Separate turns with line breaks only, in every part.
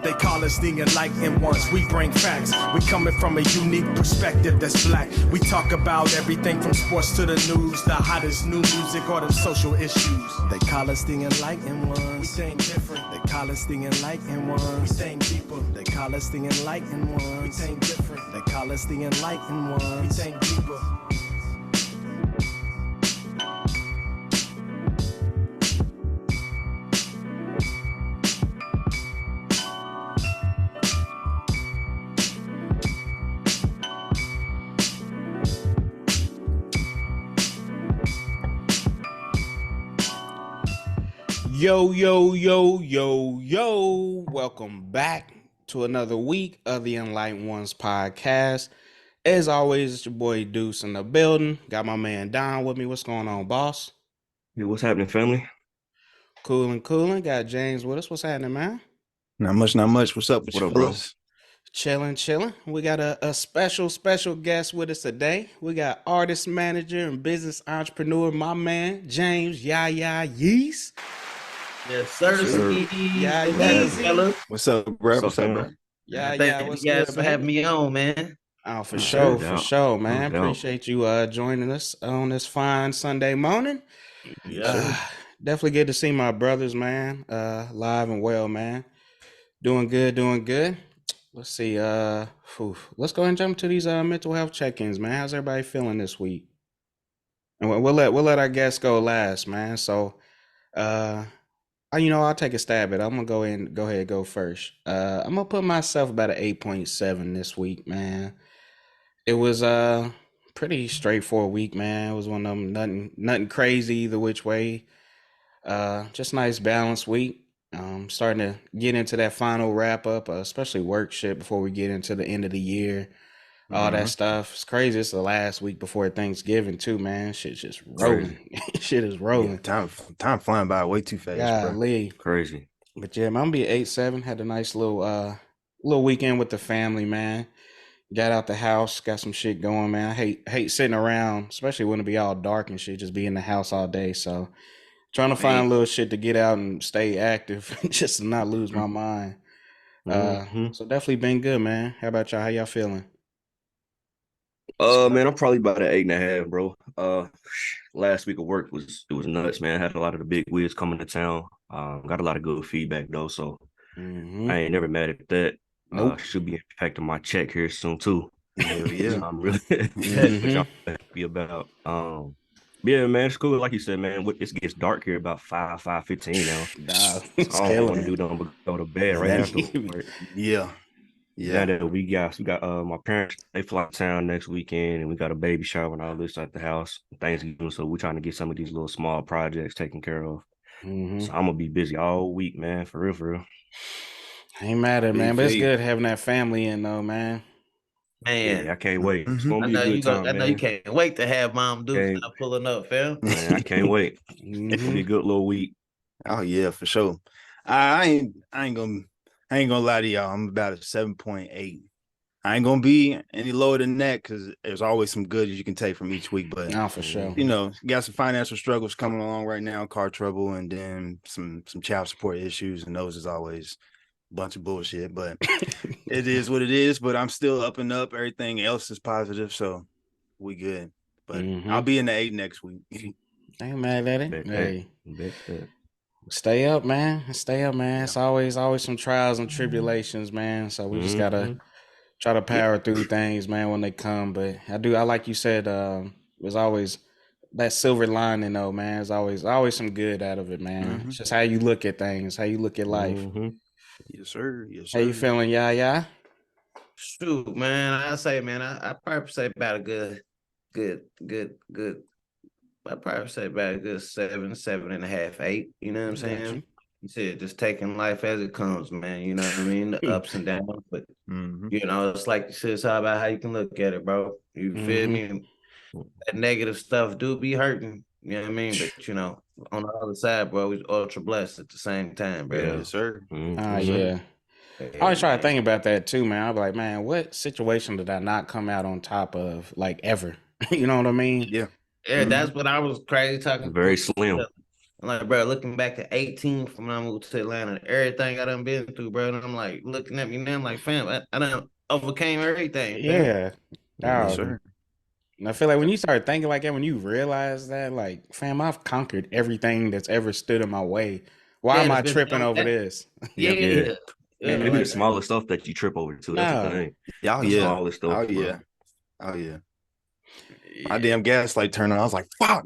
They call us the enlightened ones. We bring facts. We coming from a unique perspective that's black. We talk about everything from sports to the news, the hottest new music or the social issues. They call us the enlightened ones. We think different. They call us the enlightened ones. We think deeper. They call us the enlightened ones. We think different. They call us the enlightened ones. We think deeper.
Yo, yo, yo, yo, yo. Welcome back to another week of the Enlightened Ones podcast. As always, it's your boy Deuce in the building. Got my man Don with me. What's going on, boss?
Hey, what's happening, family?
Coolin'. Got James with us. What's happening, man?
Not much. What's up with you fellas?
Chilling. We got a special guest with us today. We got artist, manager, and business entrepreneur, my man, James Yaya Yeast.
Yes, sir.
Yeah, Yeast.
What's up, bro?
What's up, bro?
Yeah, what's
you guys
good,
for having me on, man.
Oh, for sure, man.
No doubt.
Appreciate you joining us on this fine Sunday morning.
Yeah.
Definitely good to see my brothers, man. Live and well, man. Doing good. Let's see. Let's go ahead and jump to these mental health check-ins, man. How's everybody feeling this week? And we'll let our guests go last, man. So, I'll take a stab at it. I'm gonna go ahead and go first. I'm gonna put myself about an 8.7 this week, man. It was a pretty straightforward week, man. It was one of them nothing crazy either which way. Just nice balanced week. Starting to get into that final wrap up, especially work shit before we get into the end of the year. All that stuff. It's crazy. It's the last week before Thanksgiving too, man. Shit's just rolling. Shit is rolling.
Yeah, time flying by way too fast,
Golly.
bro.
Crazy.
But yeah, man, I'm gonna be 8.7. Had a nice little weekend with the family, man. Got out the house, got some shit going, man. I hate sitting around, especially when it be all dark and shit, just be in the house all day. So trying to find little shit to get out and stay active, just to not lose my mind. So definitely been good, man. How about y'all? How y'all feeling?
Man, I'm probably about an 8.5, bro. Last week of work was nuts, man. I had a lot of the big wigs coming to town. Got a lot of good feedback though, so I ain't never mad at that.
Nope.
Should be impacting my check here soon too.
Hell yeah.
I'm really which I'm happy about. Yeah, man, it's cool. Like you said, man, it gets dark here about 5:15 now.
Nah,
So I don't want to do nothing but go to bed right after work.
Yeah.
Now that we got my parents, they fly to town next weekend, and we got a baby shower and all this at the house, Thanksgiving. So we're trying to get some of these little small projects taken care of. So I'm gonna be busy all week, man, for real.
I ain't mad at it, man, but it's good having that family in though, man.
Man,
Yeah, I can't wait. It's
I
gonna be
know
a good time, man.
you can't wait to have Mom Deuce stop pulling up, fam.
Man, I can't wait. It's gonna be a good little week.
Oh yeah, for sure. I ain't gonna lie to y'all. I'm about a 7.8. I ain't gonna be any lower than that because there's always some good you can take from each week. But
No, for sure.
you know, got some financial struggles coming along right now, car trouble, and then some child support issues, and those is always a bunch of bullshit. But it is what it is. But I'm still up and up. Everything else is positive, so we good. But I'll be in the 8 next week.
I ain't mad at it. Hey.
Bet.
Stay up, man.
Yeah.
It's always some trials and tribulations, man. So we just gotta try to power through things, man, when they come. But I like you said, there's always that silver lining though, man. There's always some good out of it, man. It's just how you look at things, how you look at life.
Yes, sir.
How you feeling, Yaya?
Shoot, man. I probably say about a good. I'd probably say about a good 7.5, 8. You know what I'm saying? You said just taking life as it comes, man. You know what I mean? The ups and downs. But you know, it's like you said, it's all about how you can look at it, bro. You feel me? That negative stuff do be hurting. You know what I mean? But you know, on the other side, bro, we're ultra blessed at the same time, bro.
Yes, sir.
Yeah. I always try to think about that too, man. I'll be like, man, what situation did I not come out on top of, like, ever? You know what I mean?
Yeah.
Yeah, that's what I was crazy talking.
Very slim.
I'm like, bro, looking back at 18 from when I moved to Atlanta, everything I done been through, bro. And I'm like, looking at me now, I'm like, fam, I done overcame everything, fam.
Yeah.
Yes,
Dog.
sir.
And I feel like when you start thinking like that, when you realize that, like, fam, I've conquered everything that's ever stood in my way. Why
Yeah,
am
it's
I
been
tripping over
that,
this?
yeah,
Yep.
Yeah.
yeah,
And it be the
like
smallest stuff that you trip over too. That's the
No.
thing.
Oh
The
yeah.
smallest
Oh
stuff, bro.
yeah. Oh yeah. My
yeah,
damn gaslight turned on. I was like, fuck.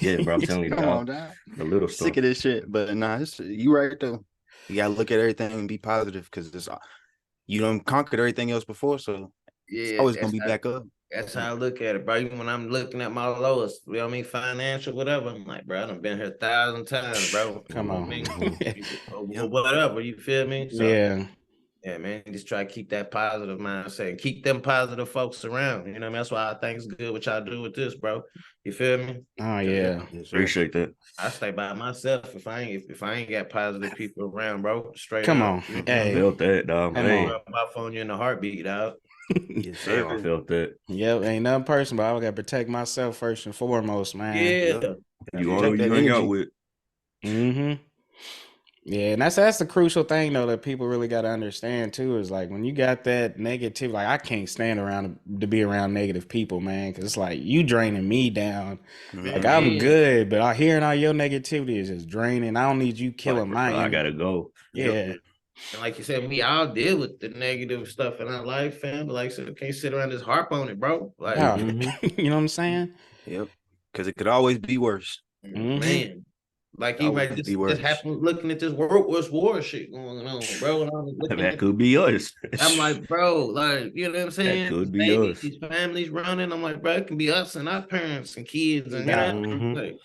Yeah, bro. I'm telling you,
Come
dog.
on, dog.
The little
Sick
stuff.
of this shit. But nah, you right though. You gotta look at everything and be positive because it's you done conquered everything else before, so it's
yeah.
always gonna be back up.
That's how I look at it, bro. Even when I'm looking at my lowest, you know what I mean, financial, whatever, I'm like, bro, I done been here 1,000 times, bro. You
Come
know what I
on.
mean?
Yep.
Whatever, you feel me? So,
Yeah.
yeah, man, just try to keep that positive mindset and keep them positive folks around. You know what I mean? That's why I think it's good what y'all do with this, bro. You feel me?
Oh,
'Cause,
yeah.
Yes, sir.
Appreciate that.
I stay by myself if I ain't got positive people around, bro. Straight
Come
up.
on.
You know what
I
I
Hey.
mean?
felt that, dog.
Come
Hey,
on.
Rub my phone you in a heartbeat, dog.
Yes,
damn, I
sir.
felt that.
Yep. Ain't nothing personal, but I gotta protect myself first and foremost, man.
Yeah.
Yep.
You
Check
on who
that
you hang out
energy.
with.
Mm-hmm. Yeah, and that's the crucial thing though that people really got to understand too is like when you got that negative, like I can't stand around to be around negative people, man, because it's like you draining me down. Like
Mhm.
I'm
Man.
good, but I hearing all your negativity is just draining. I don't need you
Like,
killing my
bro, I gotta
energy.
go.
Yep.
Yeah,
And like you said, we all deal with the negative stuff in our life, fam. But like I said, can't sit around just harp on it, bro. Like,
no,
Mm-hmm.
you know what I'm saying?
Yep. Because it could always be worse.
Mm-hmm.
man. Like even
Always
like
be
this
worse.
happened looking at this World War shit going on, bro. And I was looking
That
at
could be us.
I'm like, bro, like, you know what I'm
That
saying? These
could be
babies,
us.
these families running. I'm like, bro, it can be us and our parents and kids, and you know,
No,
I'm
Mm-hmm.
like,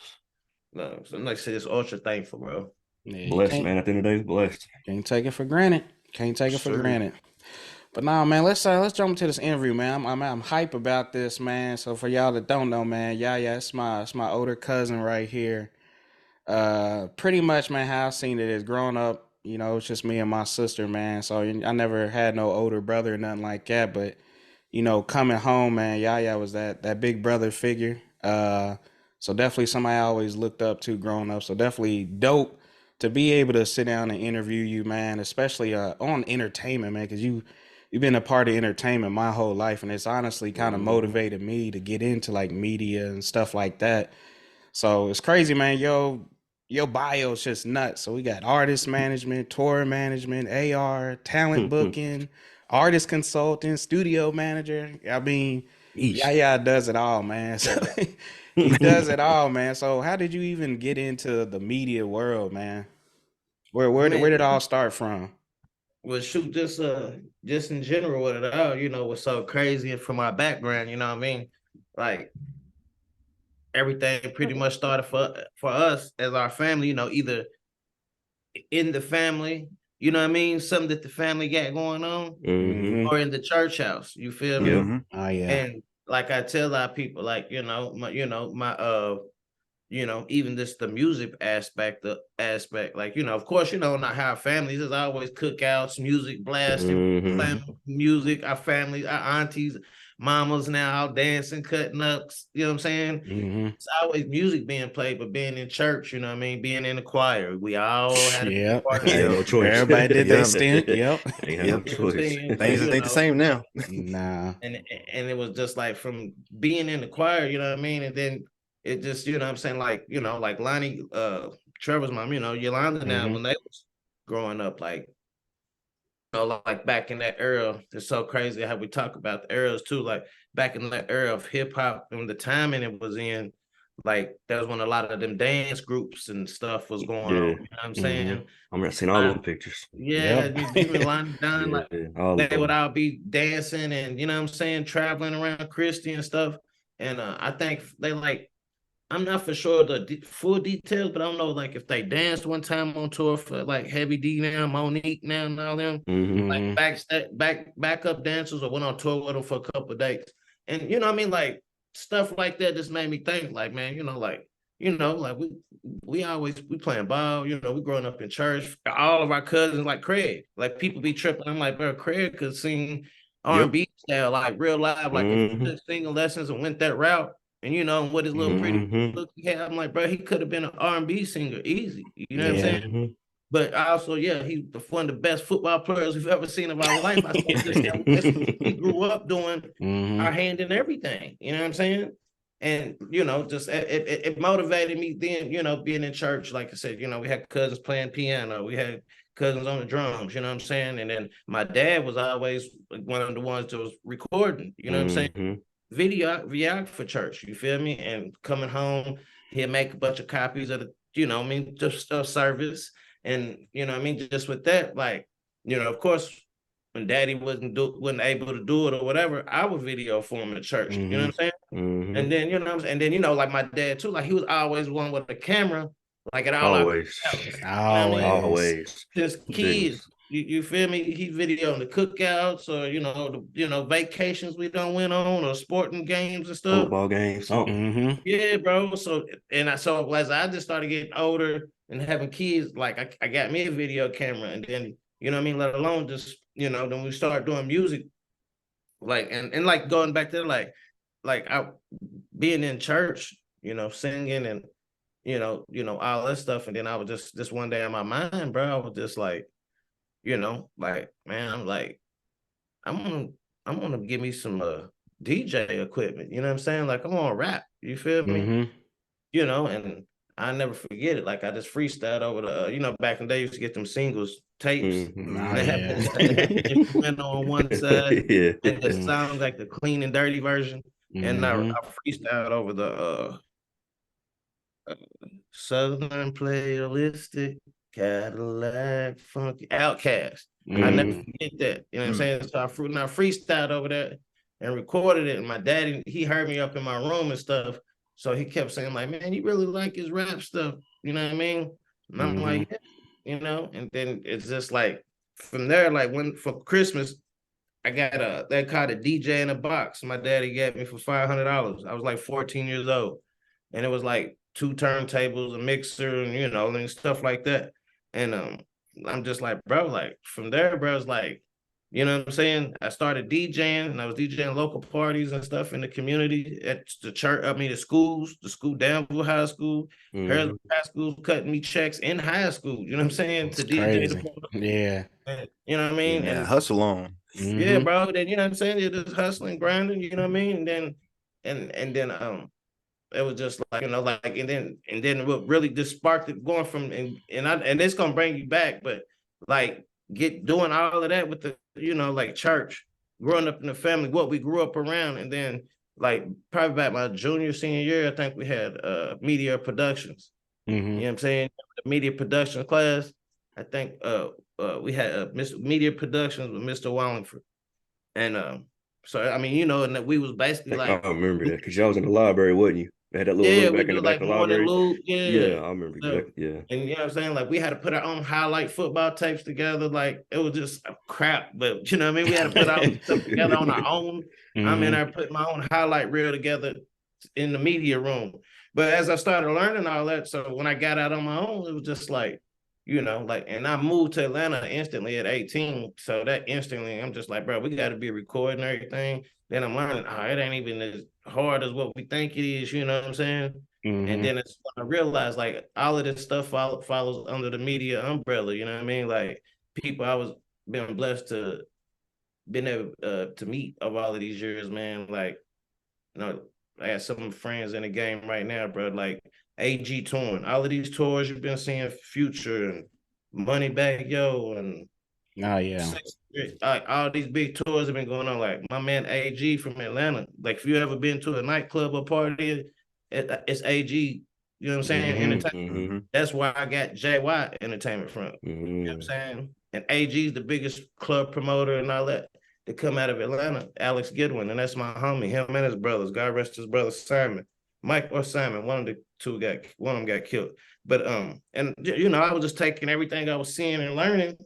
no, so I'm like, say it's ultra thankful, bro.
yeah, you
Blessed,
can't
man. At the end of the day, blessed.
can't take it for granted. Can't take
Yes,
it for
sir.
granted. But nah, man, let's jump into this interview, man. I'm hype about this, man. So for y'all that don't know, man, Yaya, it's my older cousin right here. Pretty much, man, how I seen it is growing up, it's just me and my sister, man. So I never had no older brother or nothing like that. But coming home, man, Yaya was that big brother figure. So definitely somebody I always looked up to growing up. So definitely dope to be able to sit down and interview you, man, especially on entertainment, man, because you've been a part of entertainment my whole life, and it's honestly kind of
Mm-hmm.
motivated me to get into like media and stuff like that. So it's crazy, man. Your bio's just nuts. So we got artist management, tour management, AR, talent booking, artist consultant, studio manager. I mean,
Yeast.
Yaya does it all, man. So he does it all, man. So how did you even get into the media world, man? Where did it
Man,
all start from?
well, shoot, just in general with it all, what's so crazy and from our background, you know what I mean? Like everything pretty much started for us as our family, either in the family, you know what I mean, something that the family got going on,
Mm-hmm.
Mm-hmm.
or in the church house. You feel me?
Yep.
Mm-hmm.
Oh yeah.
And like I tell our people, like my even just the music aspect, like of course, not how our families is always cookouts, music blasting,
Mm-hmm.
playing music, our families, our aunties, mamas now out dancing, cutting up, you know what I'm saying?
Mm-hmm.
It's always music being played, but being in church, you know what I mean, being in the choir, we all had to be a
Yep.
part of
Ain't
that.
Yep.
no choice.
Everybody did their
Yep.
stint. Yep.
Ain't had no
Yep.
You know what I'm
choice.
saying? So,
Things ain't the same now.
Nah.
and it was just like from being in the choir, you know what I mean? And then it just, you know what I'm saying, like Lonnie, Trevor's mom, Yolanda now,
Mm-hmm.
when they was growing up, like, like back in that era, it's so crazy how we talk about the eras too. Like back in that era of hip hop and the timing it was in, like that was when a lot of them dance groups and stuff was going on.
Yeah.
You know what I'm
Mm-hmm.
saying?
I'm not seeing all
Line-
them pictures.
yeah,
Yep.
Jimmy Line Don,
Yeah,
like
all of
they would
them.
all be dancing and you know what I'm saying, traveling around Christie and stuff. And I think they like I'm not for sure the full details, but I don't know like if they danced one time on tour for like Heavy D now, Monique now, and all them
Mm-hmm.
like
Mm-hmm.
backup dancers or went on tour with them for a couple of days. And you know what I mean? Like stuff like that just made me think, like, man, like we always we playing ball, we growing up in church. All of our cousins, like Craig, like people be tripping. I'm like, bro, Craig could sing
Yep.
R&B style, like real live. Like if you
Mm-hmm.
took singing lessons and went that route, and you know, with his little pretty look he had, I'm like, bro, he could have been an R&B singer easy. You know what I'm saying? But also, yeah, he's one of the best football players we've ever seen in our life. I said this he grew up doing our hand in everything. You know what I'm saying? And you know, just it motivated me then. You know, being in church, like I said, you know, we had cousins playing piano, we had cousins on the drums. You know what I'm saying? And then my dad was always one of the ones that was recording. You know what I'm saying? Video for church, you feel me? And coming home, he'll make a bunch of copies of the, you know, I mean, just service. And you know, I mean, just with that, like, you know, of course, when Daddy wasn't able to do it or whatever, I would video for him at church. You know what I'm saying? And then, you know, and then, you know, like my dad too, like he was always one with a camera, like at all
always,
always, just kids. You feel me? He videoing the cookouts or you know vacations we don't went on or sporting games and stuff.
Football games.
Yeah, bro. So as I just started getting older and having kids, like I got me a video camera, and then you know what I mean, let alone just then we start doing music, like and like going back to like I being in church, singing and all that stuff, and then I was just one day in my mind, bro, I was just like. Like, man, I'm like, I'm gonna give me some DJ equipment. You know what I'm saying? Like, I'm gonna rap. You feel me? And I never forget it. Like, I just freestyled over the, back in the day, you used to get them singles tapes. And they had the instrument on one side, and the sounds like the clean and dirty version. And I freestyled over the Southern Playalistic Cadillac Funky Outcast. I never forget that. You know what I'm saying? So I freestyled over that and recorded it. And my daddy, he heard me up in my room and stuff. So he kept saying, like, man, you really like his rap stuff. You know what I mean? And I'm like, yeah, and then it's just like from there, like for Christmas, I got they called a DJ in a box. My daddy got me for $500. I was like 14 years old. And it was like 2 turntables, a mixer, and and stuff like that. And I'm just like, bro, like from there, bro, it's like, you know what I'm saying? I started DJing, and I was DJing local parties and stuff in the community at the church. I mean, the school, Danville High School, Harrisburg High School, cutting me checks in high school. You know what I'm saying?
It's
to DJ.
Yeah.
You know what I mean?
Yeah,
and
hustle on.
Yeah, bro. Then you know what I'm saying? You're just hustling, grinding. You know what I mean? And then it was just like, and then what really just sparked it going from, and it's gonna bring you back, but like doing all of that with the, like church, growing up in the family, what we grew up around, and then like probably about my senior year, I think we had media productions. You know what I'm saying? The media production class, I think we had media productions with Mr. Wallingford. And so I mean, and that we was basically like,
I remember that because y'all was in the library, wasn't you? They had that little room back in the back of the library.
Yeah,
I remember.
So,
yeah.
And you know what I'm saying? Like we had to put our own highlight football tapes together. Like it was just crap, but you know what I mean? We had to put all the stuff together on our own. I'm in there putting my own highlight reel together in the media room. But as I started learning all that, so when I got out on my own, it was just like, and I moved to Atlanta instantly at 18. So that instantly, I'm just like, bro, we got to be recording everything. Then I'm learning, it ain't even as hard as what we think it is, you know what I'm saying? And then it's when I realized, like, all of this stuff follows under the media umbrella, you know what I mean? Like, people I was been blessed to been able to meet of all of these years, man. Like, I got some friends in the game right now, bro, like AG touring. All of these tours you've been seeing, Future and Moneybagg Yo and like all these big tours have been going on. Like my man AG from Atlanta. Like if you ever been to a nightclub or party, it's AG. You know what I'm saying? Entertainment. That's why I got JY Entertainment from. You know what I'm saying? And AG is the biggest club promoter and all that come out of Atlanta. Alex Goodwin, and that's my homie. Him and his brothers. God rest his brother Simon, Mike or Simon. One of them got killed. But and I was just taking everything I was seeing and learning.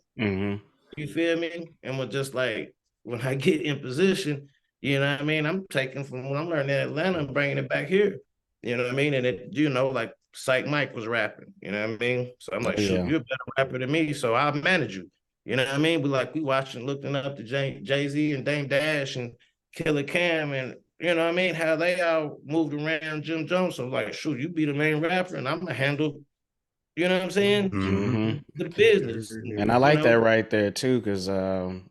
You feel me? And was just like, when I get in position, you know what I mean? I'm taking from what I'm learning in Atlanta and bringing it back here. You know what I mean? And it, like Psych Mike was rapping, you know what I mean? So I'm like, shoot, you're a better rapper than me, so I'll manage you. You know what I mean? We watching, looking up to Jay-Z and Dame Dash and Killer Cam, and you know what I mean, how they all moved around Jim Jones. So like, shoot, you be the main rapper and I'm gonna handle, you know what I'm saying?
Mm-hmm.
The business.
And I
You
like
know?
that right there too, because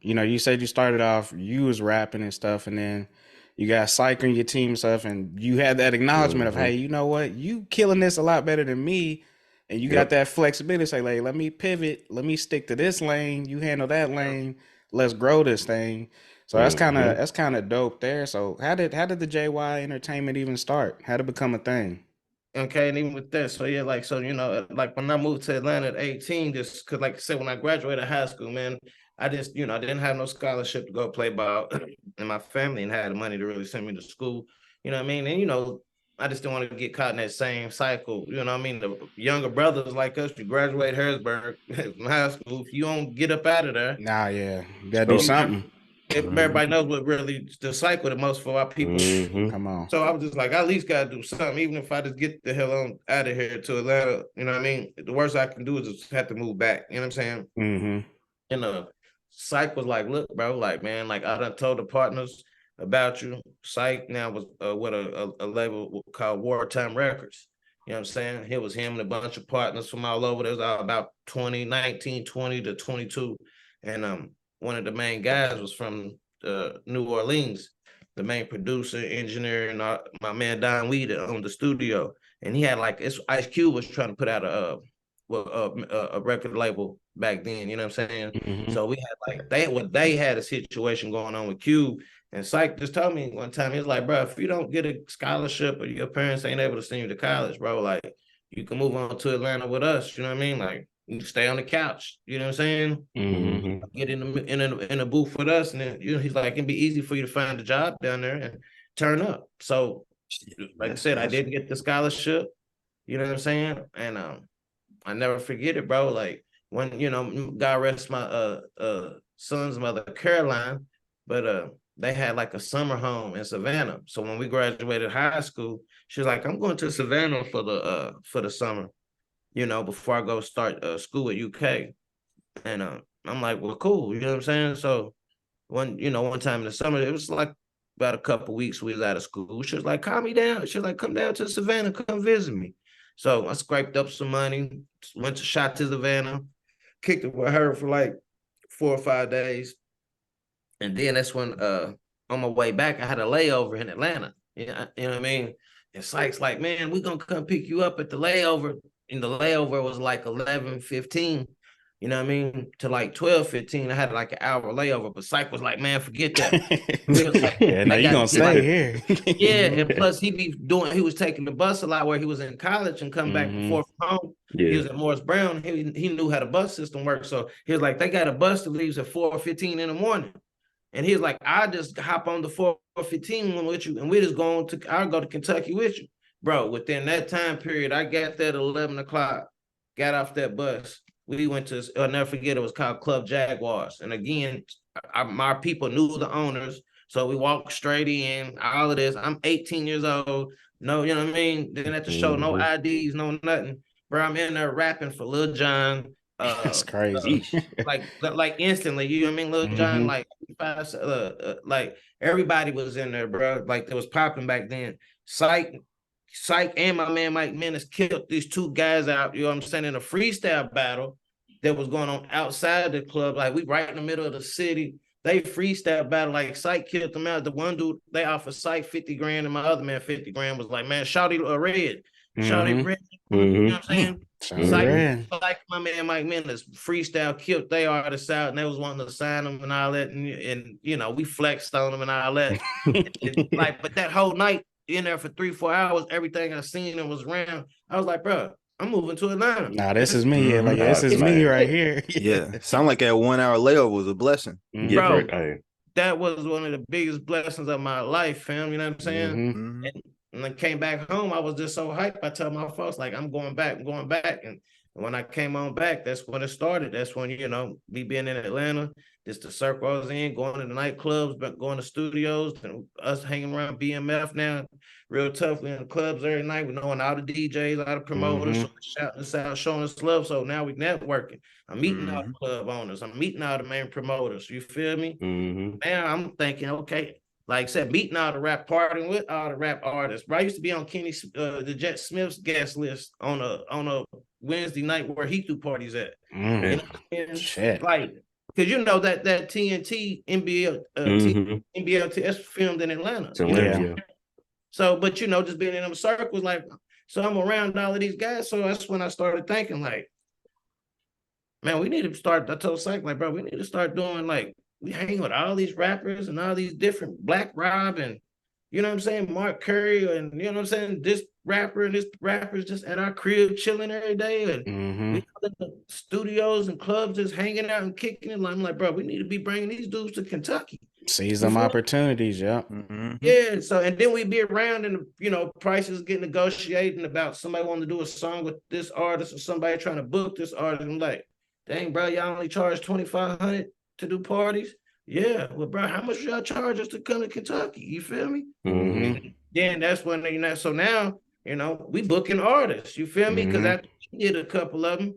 you know, you said you started off, you was rapping and stuff, and then you got Psych on your team and stuff, and you had that acknowledgement of, hey, you know what, you killing this a lot better than me, and you got that flexibility. Say, like, let me pivot, let me stick to this lane, you handle that lane, let's grow this thing. So that's kind of dope there. So how did the JY Entertainment even start? How did it become a thing?
Okay, and even with that, so yeah, like, so, you know, like when I moved to Atlanta at 18, just because, like I said, when I graduated high school, man, I just, you know, I didn't have no scholarship to go play ball, and my family and had the money to really send me to school, you know what I mean? And, you know, I just didn't want to get caught in that same cycle, you know what I mean? The younger brothers like us, you graduate Harrisburg from high school, if you don't get up out of there,
Nah, yeah, you gotta do something.
everybody knows what really the cycle the most for our people.
Come on.
So I was just like, I at least gotta do something, even if I just get the hell on out of here to Atlanta. You know what I mean? The worst I can do is just have to move back. You know what I'm saying?
Mm-hmm.
And Psych was like, look, bro, like, man, like I done told the partners about you. Psych now was with a label called Wartime Records. You know what I'm saying? It was him and a bunch of partners from all over. There was about 2019, 20 to 22. And one of the main guys was from New Orleans, the main producer, engineer, and my man Don Weed owned the studio. And he had like, Ice Cube was trying to put out a record label back then, you know what I'm saying?
Mm-hmm.
So we had like they had a situation going on with Cube, and Psych just told me one time, he was like, bro, if you don't get a scholarship or your parents ain't able to send you to college, bro, like you can move on to Atlanta with us, you know what I mean? Like you can stay on the couch, you know what I'm saying?
Mm-hmm.
Get in a booth with us, and then, you know, he's like, it'd be easy for you to find a job down there and turn up. So like I said, I didn't get the scholarship, you know what I'm saying? And I never forget it, bro. Like when, you know, God rest my son's mother, Caroline, but they had like a summer home in Savannah. So when we graduated high school, she was like, I'm going to Savannah for the summer, you know, before I go start school at UK. And I'm like, well, cool, you know what I'm saying? So one time in the summer, it was like about a couple weeks we was out of school. She was like, calm me down. She was like, come down to Savannah, come visit me. So I scraped up some money, went to shot to Savannah, kicked it with her for like 4 or 5 days. And then that's when on my way back, I had a layover in Atlanta. You know what I mean? And Sykes like, man, we're gonna come pick you up at the layover. And the layover was like 11:15. You know what I mean? To like 12:15. I had like an hour layover, but Syke was like, man, forget that. He was like,
Yeah, now you gonna stay here.
yeah, and plus he was taking the bus a lot where he was in college and come back before from home.
Yeah.
He was at Morris Brown. He knew how the bus system works. So he was like, they got a bus that leaves at 4:15 in the morning. And he was like, I just hop on the 4:15 with you, and we just I'll go to Kentucky with you. Bro, within that time period, I got there at 11 o'clock, got off that bus. We went to, I'll never forget, it was called Club Jaguars. And again, my people knew the owners. So we walked straight in, all of this. I'm 18 years old. No, you know what I mean? Didn't have to show no IDs, no nothing. Bro, I'm in there rapping for Lil Jon.
That's crazy.
Like instantly, you know what I mean? Lil Jon, like everybody was in there, bro. Like it was popping back then. Psych and my man Mike Menace killed these two guys out, you know what I'm saying, in a freestyle battle that was going on outside the club. Like we right in the middle of the city. They freestyle battle, like Psych killed them out. The one dude, they offered Psych 50 grand, and my other man 50 grand was like, man, Shawty Red. Shawty Red. You know what I'm saying? Like my man Mike Menace freestyle killed they artists out, and they was wanting to sign them and all that, and you know, we flexed on them and all that. Like, but that whole night in there for 3-4 hours, everything I seen and was around, I was like, bro, I'm moving to Atlanta.
Nah, this is me. Yeah, like this is me right here.
Yeah, sound like that 1 hour layover was a blessing.
Bro, that was one of the biggest blessings of my life, fam. You know what I'm saying? And I came back home, I was just so hyped. I tell my folks, like, I'm going back. And when I came on back, that's when it started. That's when, you know, me being in Atlanta, just the circle I was in, going to the nightclubs, but going to studios, and us hanging around BMF now, real tough. We in the clubs every night. We knowing all the DJs, all the promoters, shouting us out, showing us love. So now we networking. I'm meeting all the club owners. I'm meeting all the main promoters. You feel me? Now I'm thinking, okay, like I said, meeting all the rap, partying with all the rap artists. Bro, I used to be on the Jet Smith's guest list on a Wednesday night where he threw parties at. You know what I'm saying?
Shit.
Like, because you know that TNT NBA NBLTS filmed in Atlanta. So, but you know, just being in them circles, like, so I'm around all of these guys. So that's when I started thinking, like, man, we need to start. I told Syke, like, bro, we need to start doing, like, we hang with all these rappers and all these different Black Rob and, you know what I'm saying, Mark Curry and, you know what I'm saying, this rapper and this rapper's just at our crib chilling every day. And we in the studios and clubs just hanging out and kicking it. I'm like, bro, we need to be bringing these dudes to Kentucky.
Seize them opportunities, yeah.
Yeah, so, and then we'd be around and, you know, prices get negotiating about somebody wanting to do a song with this artist or somebody trying to book this artist. I'm like, dang, bro, y'all only charge $2,500 to do parties? Yeah, well, bro, how much y'all charge us to come to Kentucky? You feel me? Then that's when, you know, so now, you know, we booking artists, you feel me? Because after we did a couple of them,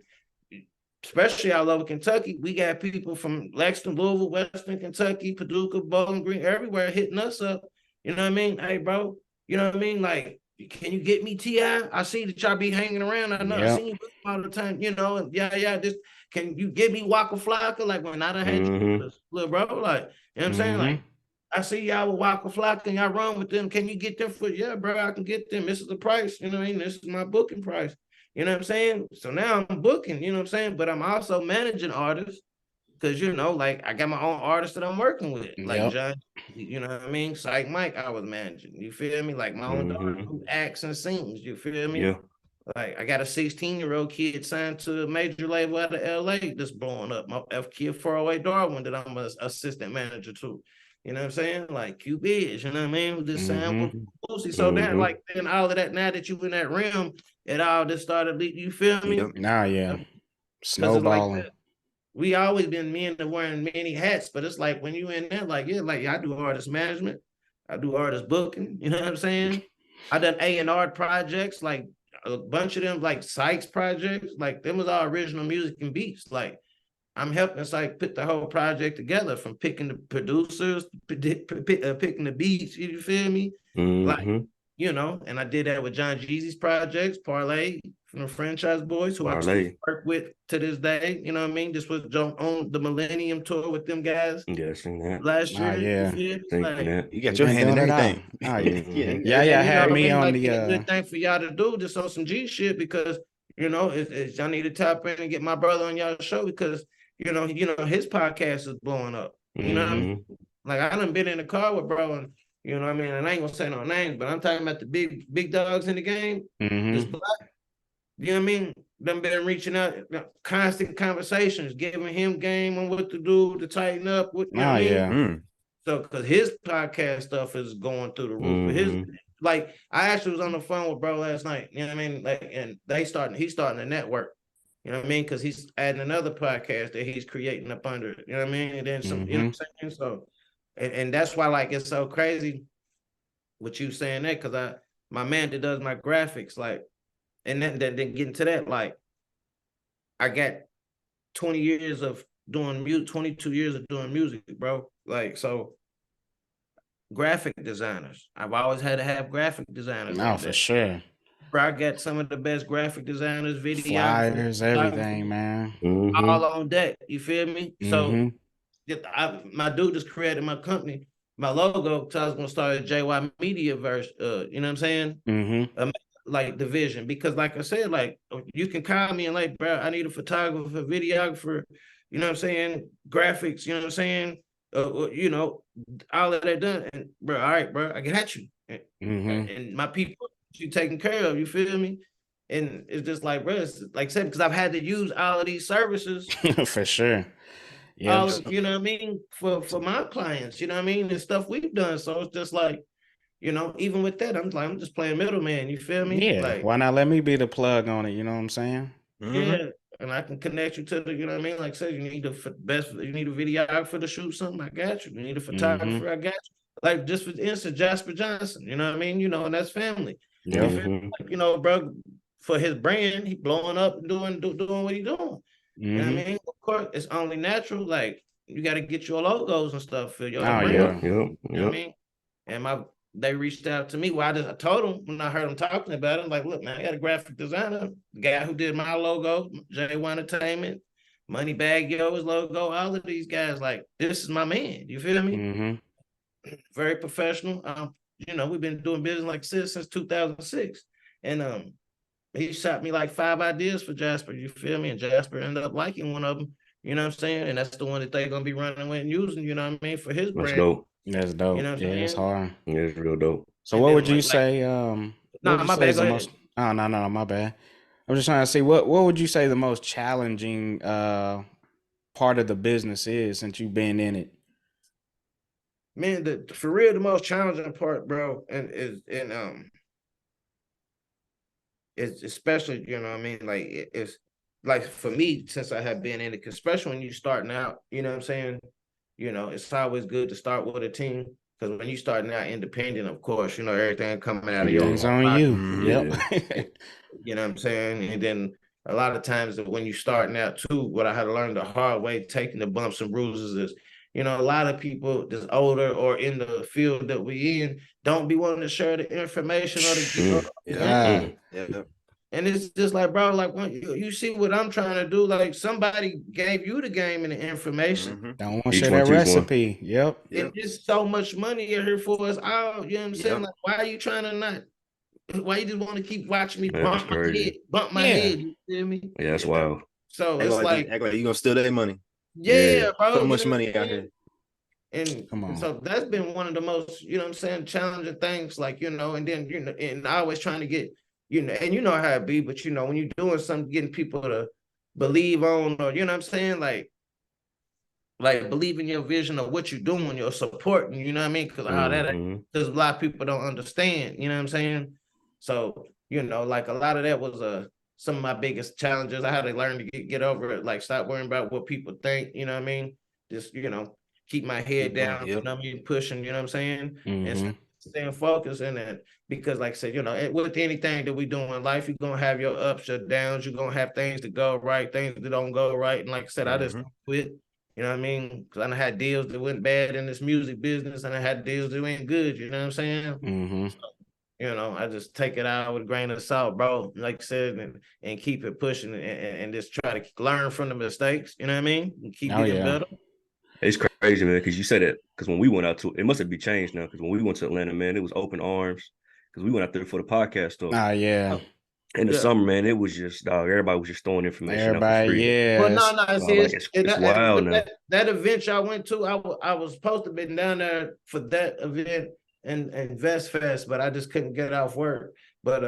especially all over Kentucky, we got people from Lexington, Louisville, Western Kentucky, Paducah, Bowling Green, everywhere hitting us up. You know what I mean? Hey, bro, you know what I mean? Like, can you get me T.I.? I see that y'all be hanging around. I know I see you all the time, you know, and this, can you get me Waka Flocka? Like, when I done had you, little bro, like, you know what I'm saying? Like, I see y'all with Waka Flocka and y'all run with them. Can you get them for, yeah, bro, I can get them. This is the price, you know what I mean? This is my booking price. You know what I'm saying? So now I'm booking, you know what I'm saying? But I'm also managing artists because, you know, like, I got my own artists that I'm working with. Like John, you know what I mean? Psych Mike, I was managing. You feel me? Like my own daughter who acts and sings. You feel me?
Yeah.
Like, I got a 16-year-old kid signed to a major label out of LA that's blowing up. My F Kid 408 Darwin that I'm an assistant manager to. You know what I'm saying? Like QBs, you know what I mean? This sound with Lucy. So then, like, then all of that, now that you in that realm, it all just started, you feel me?
Nah, yeah. Snowballing.
Like, we always been men that wearing many hats, but it's like when you in there, like, yeah, like I do artist management, I do artist booking, you know what I'm saying? I done A&R projects, like a bunch of them, like Sykes projects, like them was all original music and beats. Like, I'm helping Syke put the whole project together, from picking the producers, picking the beats, you feel me? Like, you know, and I did that with John Jeezy's projects, Parlay from the Franchise Boys, who I still work with to this day. You know what I mean? This was on the Millennium Tour with them guys.
Yeah, seen that.
Last year.
You got your hand in everything.
Yeah, had me on the
good thing for y'all to do this on some G shit, because, you know, I need to tap in and get my brother on y'all show, because you know, his podcast is blowing up. You know what I mean? Like, I done been in the car with bro, and you know what I mean? And I ain't gonna say no names, but I'm talking about the big dogs in the game. This black, you know what I mean? Them been reaching out, constant conversations, giving him game on what to do to tighten up. What, you know what I mean? So, because his podcast stuff is going through the roof. His, like, I actually was on the phone with bro last night. You know what I mean? Like, and he's starting a network. You know what I mean? Because he's adding another podcast that he's creating up under it. You know what I mean? And then some, you know what I'm saying? So, and that's why, like, it's so crazy what you saying that, because my man that does my graphics, like, and then getting to that, like, I got 20 years of doing music, 22 years of doing music, bro. Like, so graphic designers. I've always had to have graphic designers.
No, for sure.
Bro, I got some of the best graphic designers, video
flyers, everything, man.
All on deck. You feel me? So my dude just created my company, my logo. So I was gonna start a JY Media verse. You know what I'm saying? Like division, because like I said, like, you can call me and like, bro, I need a photographer, videographer. You know what I'm saying? Graphics. You know what I'm saying? You know, all of that done. And bro, all right, bro, I got you. And my people, you taken care of, you feel me? And it's just like, bro, it's like I said, because I've had to use all of these services
for sure. Yeah,
you know what I mean, for my clients, you know what I mean, and stuff we've done. So it's just like, you know, even with that, I'm just playing middleman, you feel me?
Yeah,
like,
why not let me be the plug on it, you know what I'm saying?
Yeah, and I can connect you to the, you know what I mean? Like I said, you need you need a videographer to shoot something, I got you. You need a photographer, I got you. Like, just for instance, Jasper Johnson, you know what I mean? You know, and that's family. Like, you know, bro, for his brand, he blowing up and doing what he doing. You know what I mean? Of course, it's only natural. Like, you got to get your logos and stuff for your brand. You know what I mean? and they reached out to me. Well, I told them when I heard them talking about it, like, look, man, I got a graphic designer, the guy who did my logo, JY Entertainment, Moneybag Yo's logo, all of these guys, like, this is my man. You feel me? Very professional. We've been doing business like this since 2006. And he shot me like 5 ideas for Jasper. You feel me? And Jasper ended up liking one of them. You know what I'm saying? And that's the one that they're gonna be running with and using, you know what I mean, for his brand.
Dope.
That's dope.
You know what I'm saying?
It's hard.
Yeah, it's real dope.
So what would you say? What would you say is the most? Oh, no, my bad. I'm just trying to see what would you say the most challenging part of the business is since you've been in it?
Man, for real, the most challenging part, bro, is especially, you know what I mean, like it's like for me, since I have been in it, especially when you're starting out, you know what I'm saying, it's always good to start with a team, because when you starting out independent, of course, everything coming out of your
It's on you.
Yep. You know what I'm saying? And then a lot of times when you starting out too, what I had to learn the hard way, taking the bumps and bruises is, a lot of people that's older or in the field that we in don't be willing to share the information or the And it's just like, bro, like when you see what I'm trying to do, like somebody gave you the game and the information.
Don't want to share that recipe. Yep.
And there's so much money in here for us all. You know what I'm saying? Like, why are you trying to not? Why you just want to keep watching me bump my head? You feel me?
Yeah, that's wild.
So it's like
act like you gonna steal their money.
Yeah, bro.
So much money out here.
And so that's been one of the most, challenging things, like, and then, and always trying to get, and you know how it be, but when you're doing something, getting people to believe on, or you know what I'm saying, like believe in your vision of what you're doing, you're supporting, you know what I mean? Because because a lot of people don't understand, you know what I'm saying? So, like a lot of that was some of my biggest challenges. I had to learn to get over it, like stop worrying about what people think, you know what I mean? Just, keep my head down, you know what I mean, pushing, you know what I'm saying? And staying focused in that, because like I said, with anything that we do in life, you're gonna have your ups or downs, you're gonna have things that go right, things that don't go right. And like I said, I just quit, you know what I mean? Because I done had deals that went bad in this music business, and I had deals that went good, you know what I'm saying? So, I just take it out with a grain of salt, bro, like I said, and keep it pushing and just try to learn from the mistakes, you know what I mean? And keep getting better.
It's crazy, man, because you said that, because when we went out to, it must have been changed now, because when we went to Atlanta, man, it was open arms, because we went out there for the podcast stuff. In the summer, man, it was just, everybody was just throwing information out for free.
Well, no,
it's wild now.
That event y'all went to, I was supposed to be down there for that event and Vest Fest, but I just couldn't get off work. But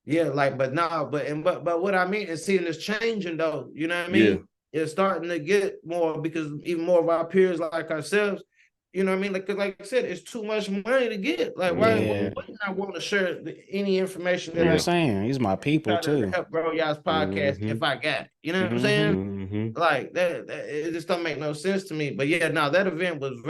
but what I mean is seeing this changing though, you know what I mean? Yeah. It's starting to get more, because even more of our peers like ourselves, you know what I mean? Like I said, it's too much money to get. Like, why do I want to share any information that
I'm saying? These are my people too.
To help grow y'all's podcast if I got it. You know what I'm saying? Like that, it just don't make no sense to me. But yeah, no, that event was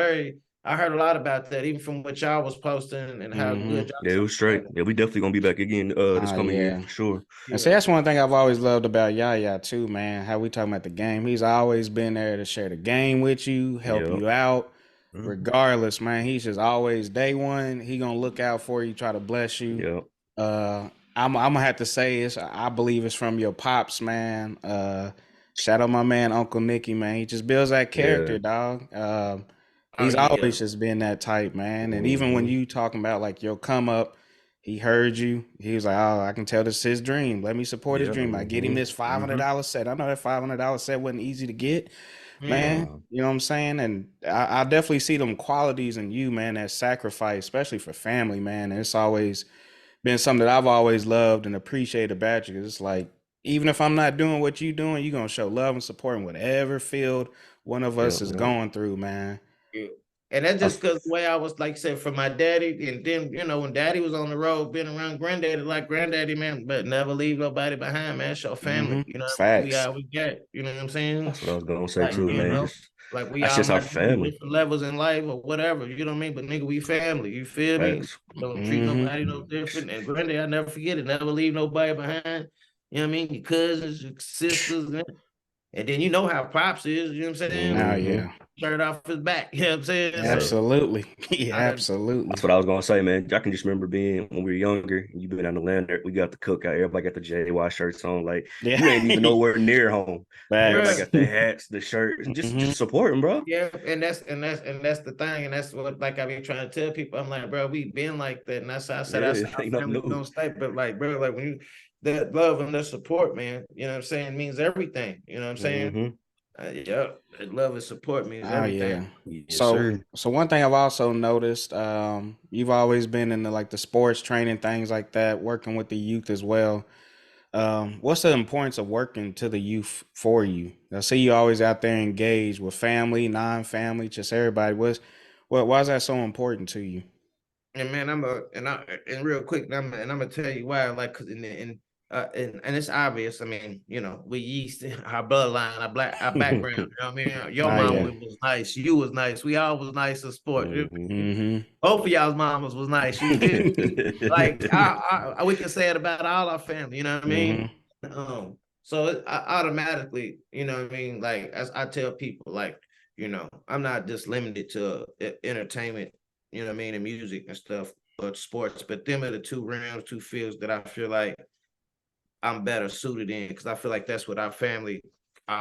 I heard a lot about that, even from what y'all was posting and how good y'all.
Yeah, it was straight. Yeah, we definitely gonna be back again this coming year for sure.
And see, that's one thing I've always loved about Yaya too, man. How we talking about the game. He's always been there to share the game with you, help you out. Regardless, man. He's just always day one. He gonna look out for you, try to bless you. I'm gonna have to say I believe it's from your pops, man. Shout out my man Uncle Nicky, man. He just builds that character, dog. He's always just been that type, man. And even when you talking about like your come up, he heard you. He was like, "Oh, I can tell this is his dream. Let me support his dream. I get him this $500 set. I know that $500 set wasn't easy to get, man. You know what I'm saying? And I definitely see them qualities in you, man. That sacrifice, especially for family, man. And it's always been something that I've always loved and appreciated about you. It's like, even if I'm not doing what you're doing, you're gonna show love and support in whatever field one of us is going through, man.
Yeah. And that's just because the way I was, like I said, for my daddy, and then, when daddy was on the road, being around granddaddy, like granddaddy, man, but never leave nobody behind, man. Show family,
Facts.
We got, you know what I'm saying?
That's what I was gonna say too, man.
Like we
that's
all
just our family.
Different levels in life or whatever, you know what I mean? But nigga, we family, you feel me? Don't treat nobody no different. And granddaddy, I never forget it, never leave nobody behind. You know what I mean? Your cousins, your sisters, and then you know how Pops is, you know what I'm saying? shirt off his back. You know what I'm saying?
Absolutely. Yeah,
I done,
absolutely.
That's what I was gonna say, man. I can just remember being when we were younger. You been on the land there. We got the cookout. Everybody got the JY shirts on. Like
Yeah.
you ain't even nowhere near home. Everybody
Facts.
got the hats, the shirts, and just supporting, bro.
yeah, and that's the thing, and that's what like I be trying to tell people. I'm like, bro, we been like that, and that's how I said
Yeah,
that's
it
how
ain't nothing
family
new.
gonna stay. But like, bro, like when you that love and the support, man, you know what I'm saying, means everything. You know what I'm saying?
Mm-hmm.
Yeah, love and support means
Oh
everything.
yeah.
Yes,
So
sir.
so one thing I've also noticed, you've always been in the sports training, things like that, working with the youth as well. What's the importance of working to the youth for you? I see you always out there engaged with family, non-family, just everybody. Why is that so important to you?
And man, and real quick, I'm gonna tell you why. Like, cause and it's obvious. I mean, you know, we Yeast, our bloodline, our background. You know what I mean? Your
Oh
mama
yeah.
was nice. You was nice. We all was nice in sport.
Mm-hmm.
Mm-hmm.
Both of y'all's mamas was nice. You feel me? Like, we can say it about all our family. You know what I mean?
Mm-hmm.
So automatically, you know what I mean? Like, as I tell people, like, you know, I'm not just limited to entertainment, you know what I mean, and music and stuff, but sports. But them are the two realms, two fields that I feel like I'm better suited in, because I feel like that's what our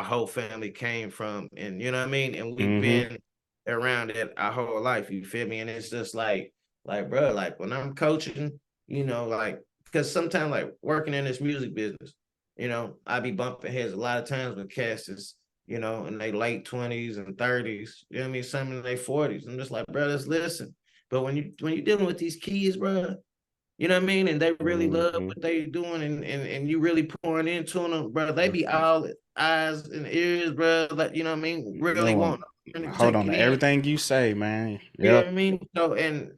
whole family came from. And you know what I mean? And we've
Mm-hmm.
been around it our whole life, you feel me? And it's just like, bro, like when I'm coaching, you know, like, because sometimes like working in this music business, you know, I be bumping heads a lot of times with cats is, you know, in their late 20s and 30s, you know what I mean? Some in their 40s. I'm just like, bro, let's listen. But when you dealing with these kids, bro, you know what I mean? And they really love
Mm-hmm.
what they doing, and you really pouring into them, bro. They be all eyes and ears, bro. Like, you know what I mean? Really
No,
want to
hold
take
on
it
to
in.
everything you say, man.
You know what
Yep.
I mean? So, and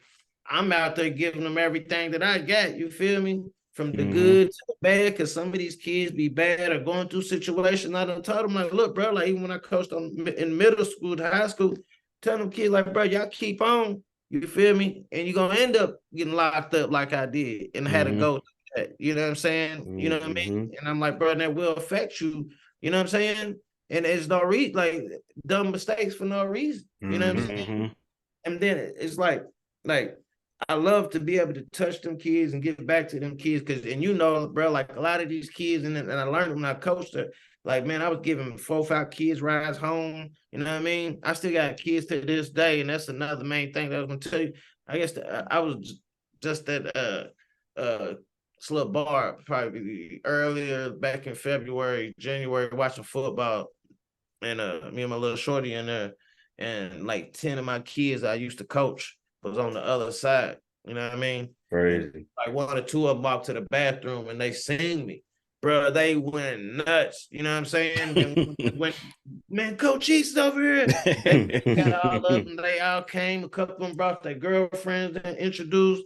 I'm out there giving them everything that I got. You feel me? From the
Mm-hmm.
good to the bad, because some of these kids be bad or going through situations. I done told them, like, look, bro, like even when I coached them in middle school to high school, tell them kids, like, bro, y'all keep on. You feel me? And you're gonna end up getting locked up like I did and had to
Mm-hmm.
go through that. You know what I'm saying? You know what I
Mm-hmm.
mean? And I'm like, bro, that will affect you. You know what I'm saying? And it's no reason, like dumb mistakes for no reason. You know what I'm
Mm-hmm.
saying?
Mm-hmm.
And then it's like I love to be able to touch them kids and give back to them kids, because and you know, bro, like a lot of these kids, and I learned when I coached her, like, man, I was giving 4 or 5 kids rides home. You know what I mean? I still got kids to this day, and that's another main thing that I was gonna tell you. I guess I was just at this little bar probably earlier back in February, January, watching football, and me and my little shorty in there, and like 10 of my kids I used to coach was on the other side. You know what I mean? And
Crazy.
like 1 or 2 of them walked to the bathroom and they seen me. Bro, they went nuts. You know what I'm saying? And when man, Coach East over here, they got all of them. They all came. A couple of them brought their girlfriends and introduced.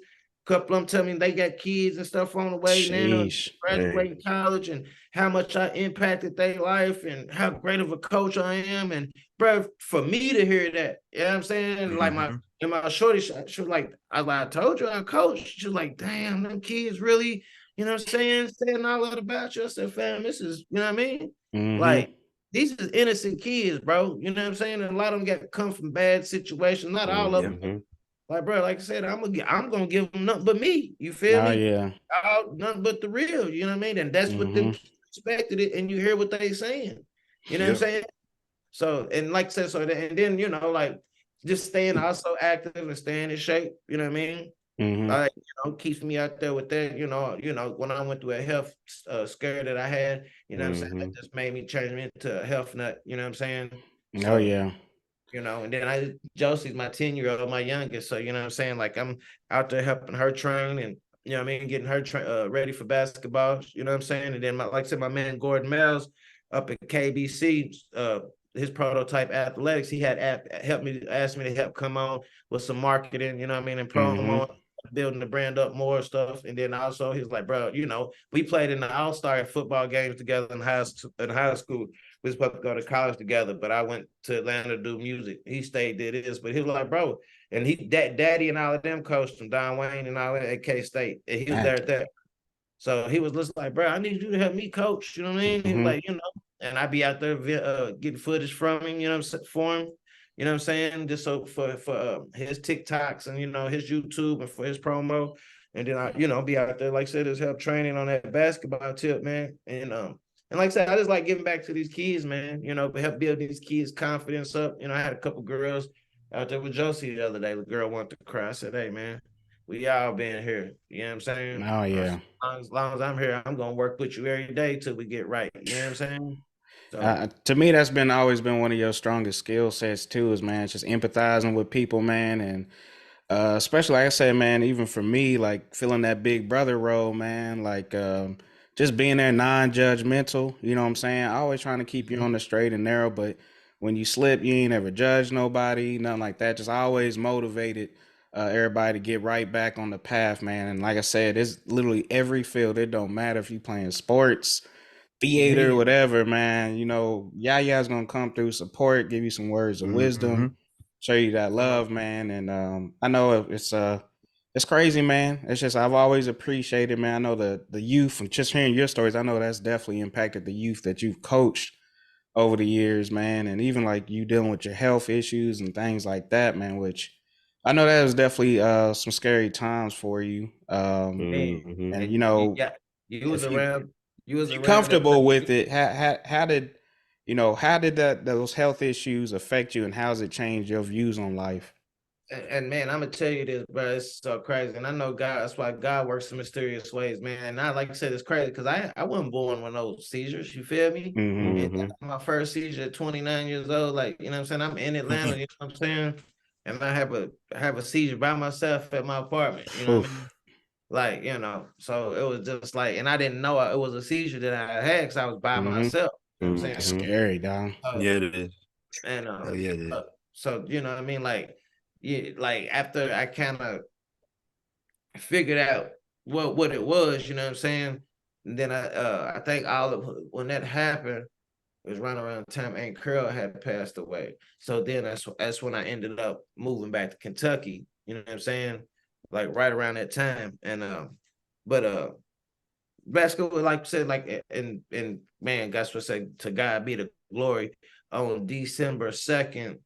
A couple of them tell me they got kids and stuff on the way now,
Sheesh.
graduating college, and how much I impacted their life and how great of a coach I am. And bro, for me to hear that, you know what I'm saying? Like
Mm-hmm.
my shorty, she was like, I told you I coach. She was like, damn, them kids really, you know what I'm saying all that about you. I said, fam, this is, you know what I mean?
Mm-hmm.
Like, these is innocent kids, bro. You know what I'm saying? And a lot of them got come from bad situations. Not all of them.
Mm-hmm.
Like, bro, like I said, I'm gonna give them nothing but me. You feel
Oh
me?
yeah.
Nothing but the real. You know what I mean? And that's what them
Mm-hmm.
kids expected it. And you hear what they saying. You know what I'm
Yep.
saying? So, and like I said, and then you know, like just staying also active and staying in shape. You know what I mean?
Mm-hmm.
Like, you know, keeps me out there with that. When I went through a health scare that I had, you know what I'm saying,
Mm-hmm.
that just made me change me into a health nut. You know what I'm saying?
Oh
So,
yeah.
and then Josie's my 10-year-old, my youngest. So, you know what I'm saying? Like, I'm out there helping her train, and, you know what I mean, getting her ready for basketball. You know what I'm saying? And then, like I said, my man Gordon Miles up at KBC, his prototype athletics, he had asked me to help come on with some marketing, you know what I mean, and
Mm-hmm.
promo, building the brand up more stuff. And then also he's like, bro, we played in the all-star football games together in high school. We was supposed to go to college together, but I went to Atlanta to do music. He stayed, did his, but he was like, bro, and daddy and all of them coached him, Don Wayne and all that at K-State. And he was
Dang.
there at that. So he was just like, bro, I need you to help me coach. You know what I mean? He was
Mm-hmm.
like, and I'd be out there getting footage from him, for him. you know what I'm saying? Just so for his TikToks and, you know, his YouTube and for his promo. And then I, you know, be out there, like I said, just help training on that basketball tip, man. And like I said, I just like giving back to these kids, man, you know, help build these kids' confidence up. You know, I had a couple girls out there with Josie the other day. The girl wanted to cry. I said, hey, man, we all been here. You know what I'm saying?
Oh, yeah.
As long as I'm here, I'm going to work with you every day till we get right. You know what I'm saying? So,
to me, that's always been one of your strongest skill sets too, is, man, just empathizing with people, man. And especially, like I said, man, even for me, like feeling that big brother role, man, like just being there non-judgmental, you know what I'm saying? Always trying to keep you on the straight and narrow, but when you slip, you ain't ever judge nobody, nothing like that. Just always motivated everybody to get right back on the path, man. And like I said, it's literally every field. It don't matter if you playing sports, theater, whatever, man. You know, Yaya's gonna come through, support, give you some words of wisdom, show you that love, man. And I know it's crazy, man. It's just I've always appreciated, man. I know the youth, and just hearing your stories, I know that's definitely impacted the youth that you've coached over the years, man. And even like you dealing with your health issues and things like that, man, which I know that was definitely some scary times for you. And you know,
yeah, you was
if you
around. You was
if you're
around that
comfortable
time.
with it, how did those health issues affect you, and how's it changed your views on life?
And man, I'm gonna tell you this, bro. It's so crazy, and I know God. That's why God works in mysterious ways, man. And I like I said, it's crazy because I wasn't born with no seizures. You feel me? And my first seizure at 29 years old, like, you know what I'm saying. I'm in Atlanta, you know what I'm saying, and I have a seizure by myself at my apartment. You know what I mean? Like, you know, so it was just like, and I didn't know it was a seizure that I had because I was by myself. You know what I'm saying?
That's scary, dog.
Yeah, it is.
And
Oh yeah, it is.
so you know what I mean, like, yeah, like after I kind of figured out what it was, you know what I'm saying. And then I think all of when that happened, it was right around the time Aunt Curl had passed away. So then that's when I ended up moving back to Kentucky. You know what I'm saying? Like right around that time. And but basketball, like I said, like and man, that's what said, to God be the glory. On December 2nd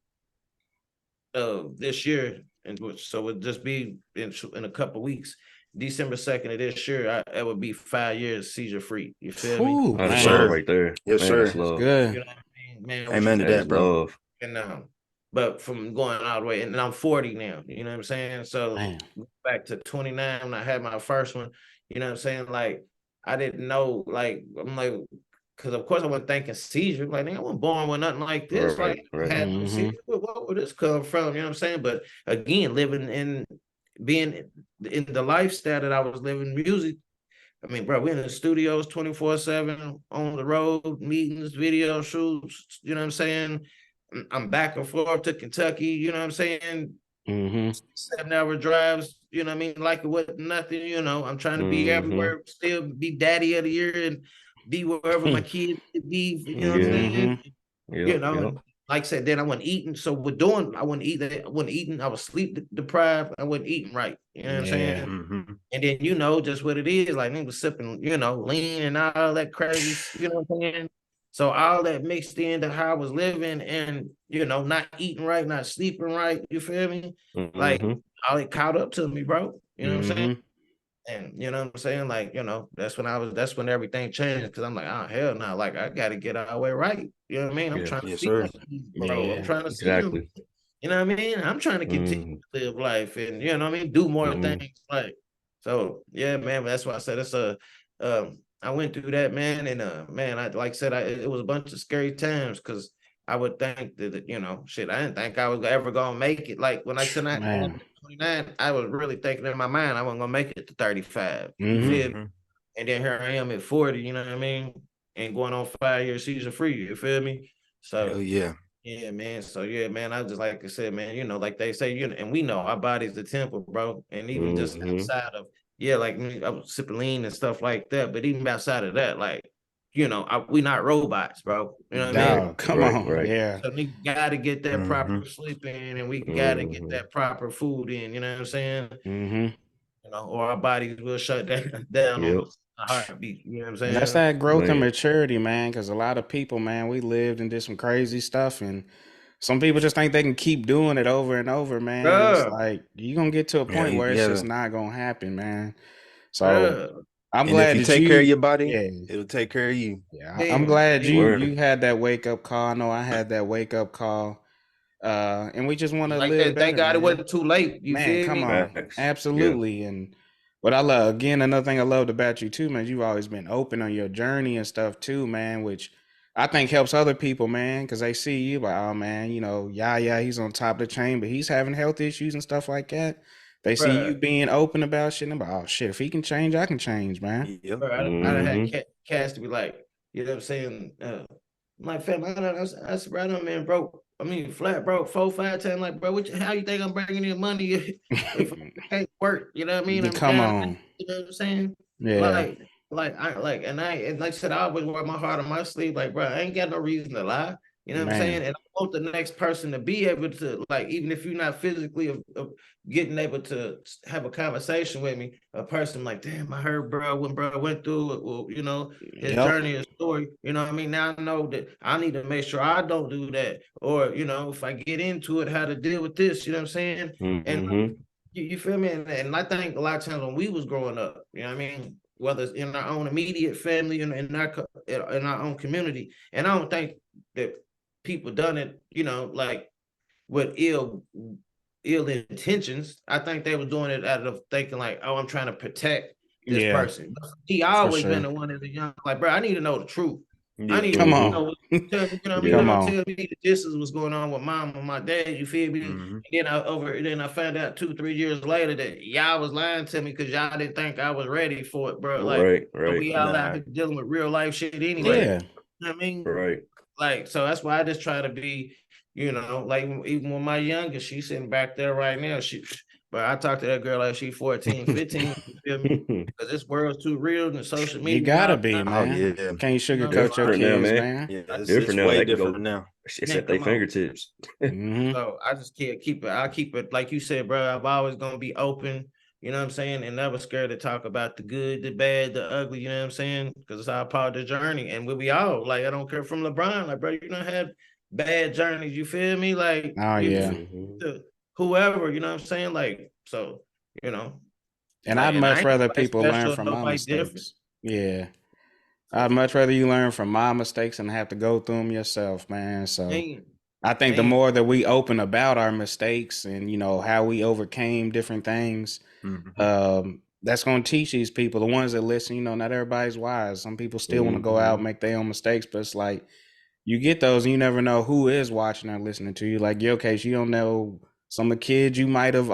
of this year, and so it'll just be in a couple of weeks. December 2nd of this year, it would be 5 years seizure free. You feel me?
Ooh,
That's
man,
love right there.
Yes,
Man,
sir.
that's
that's
love.
good.
You know what I mean, man.
Amen to
That is
that, bro.
love.
And but from going all the way, and I'm 40 now. You know what I'm saying? So
Man.
back to 29 when I had my first one. You know what I'm saying? Like I didn't know. Like I'm like, because of course I wasn't thinking seizure. Like I wasn't born with nothing like this.
Right,
Like I
right.
had no seizure. What would this come from? You know what I'm saying? But again, living in being in the lifestyle that I was living, music. I mean, bro, we're in the studios 24/7, on the road, meetings, video shoots, you know what I'm saying? I'm back and forth to Kentucky, you know what I'm saying? 7-hour drives, you know what I mean? Like it wasn't nothing, you know. I'm trying to be everywhere, still be daddy of the year and be wherever my kids be, you know what I'm saying? You know, and like I said, then I wasn't eating. So I wasn't eating, I was sleep deprived, I wasn't eating right. You know what I'm saying? And then you know just what it is, like niggas sipping, you know, lean and all that crazy, you know what I'm saying? So all that mixed into how I was living and you know, not eating right, not sleeping right, you feel me? Like all it caught up to me, bro. You know what I'm saying? And you know what I'm saying? Like, you know, that's when everything changed because I'm like, oh hell no, like I gotta get our way right. You know what I mean? I'm trying to
Yes,
see
sir.
my kids, bro. I'm trying to see them.
Exactly.
You know what I mean? I'm trying to continue to live life and you know what I mean, do more things. Like so, yeah, man. That's why I said it's I went through that, man, and man, I like I said, it was a bunch of scary times because I would think that you know, shit, I didn't think I was ever gonna make it. Like when I said I had 29, I was really thinking in my mind I wasn't gonna make it to 35. You feel me? And then here I am at 40, you know what I mean? And going on 5 years season free, you feel me? So
Hell yeah.
yeah, man. So yeah, man. I just like I said, man. You know, like they say, you know, and we know our body's the temple, bro. And even just outside of, yeah, like me, I was sipping lean and stuff like that. But even outside of that, like, you know, we not robots, bro. You know what I mean?
Dog, come on, yeah.
So we gotta get that proper sleep in, and we gotta get that proper food in. You know what I'm saying? You know, or our bodies will shut down on a heartbeat. You know what I'm
And that's
saying?
that growth and maturity, man. Because a lot of people, man, we lived and did some crazy stuff, and some people just think they can keep doing it over and over, man. And it's like you're gonna get to a point where it's just not gonna happen, man. So I'm glad
if you
that
take care of your body,
yeah,
it'll take care of you.
Yeah, I'm glad you had that wake up call. I know I had that wake up call. And we just want to
like
live
that.
better,
Thank God it
man.
wasn't too late. You
Man,
feel
come
me?
on. Absolutely. And what I love, again, another thing I loved about you too, man, you've always been open on your journey and stuff too, man, which I think helps other people, man, because they see you like, oh man, you know, Yaya, he's on top of the chain, but he's having health issues and stuff like that. They see you being open about shit and about, oh shit, if he can change, I can change, man.
Yep. I done had cats to be like, you know what I'm saying? I'm like, fam, I said, right on, man, bro. I mean, flat broke 4, 5 times. Like, bro, how you think I'm bringing in money if I can't work? You know what I mean? I'm
Come
down.
on.
You know what I'm saying?
Yeah.
And like I said, I always wear my heart on my sleeve. Like, bro, I ain't got no reason to lie. You know what I'm saying? And I want the next person to be able to, like, even if you're not physically getting able to have a conversation with me, a person like, damn, I heard bro went through it, well, you know, his journey, his story. You know what I mean? Now I know that I need to make sure I don't do that. Or, you know, if I get into it, how to deal with this, you know what I'm saying? And you feel me? And I think a lot of times when we was growing up, you know what I mean? Whether it's in our own immediate family and in our own community. And I don't think that people done it, you know, like with ill intentions. I think they were doing it out of thinking like, oh, I'm trying to protect this person. He always been the one as a young, like, bro, I need to know the truth. I need to know, you know what I mean? Don't tell me that this is what's going on with mom and my dad, you feel me? And then I found out 2, 3 years later that y'all was lying to me because y'all didn't think I was ready for it, bro. Like, we all out here dealing with real life shit anyway.
Yeah.
You know what I mean?
Right.
Like, so that's why I just try to be, you know, like even with my youngest, she's sitting back there right now. But I talk to that girl like she's 14, 15, you feel me? Because this world's too real and social media.
You gotta be, man.
Oh, yeah.
Can't sugarcoat your kids, man.
Yeah, it's
now.
way different now.
It's at their fingertips.
So I just can't keep it. I keep it, like you said, bro, I'm always going to be open, you know what I'm saying? And never scared to talk about the good, the bad, the ugly, you know what I'm saying? Because it's all part of the journey. And we all, like, I don't care from LeBron, like, bro, you don't have bad journeys, you feel me? Like, whoever, you know what I'm saying? Like, so, you know.
And I'd much rather people learn from my mistakes. Yeah. I'd much rather you learn from my mistakes and have to go through them yourself, man. So I think the more that we open about our mistakes and, you know, how we overcame different things, that's going to teach these people, the ones that listen, you know, not everybody's wise. Some people still want to go out and make their own mistakes, but it's like, you get those and you never know who is watching or listening to you. Like your case, you don't know some of the kids you might have,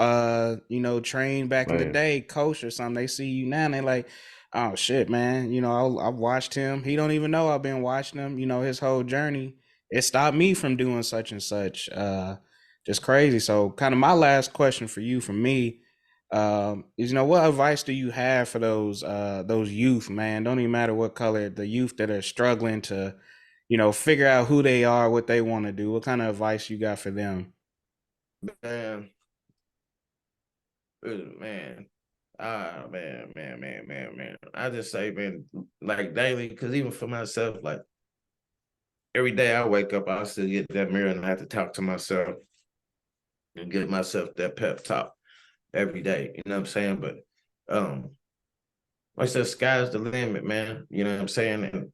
you know, trained back in the day, coach or something. They see you now and they like, oh shit, man. You know, I've watched him. He don't even know I've been watching him. You know, his whole journey. It stopped me from doing such and such. Just crazy. So kind of my last question for you, from me, is, you know, what advice do you have for those youth, man? Don't even matter what color, the youth that are struggling to, you know, figure out who they are, what they want to do. What kind of advice you got for them?
Man. I just say, man, like daily, because even for myself, like every day I wake up, I still get that mirror and I have to talk to myself and get myself that pep talk every day. You know what I'm saying? But like I said, sky's the limit, man. You know what I'm saying? And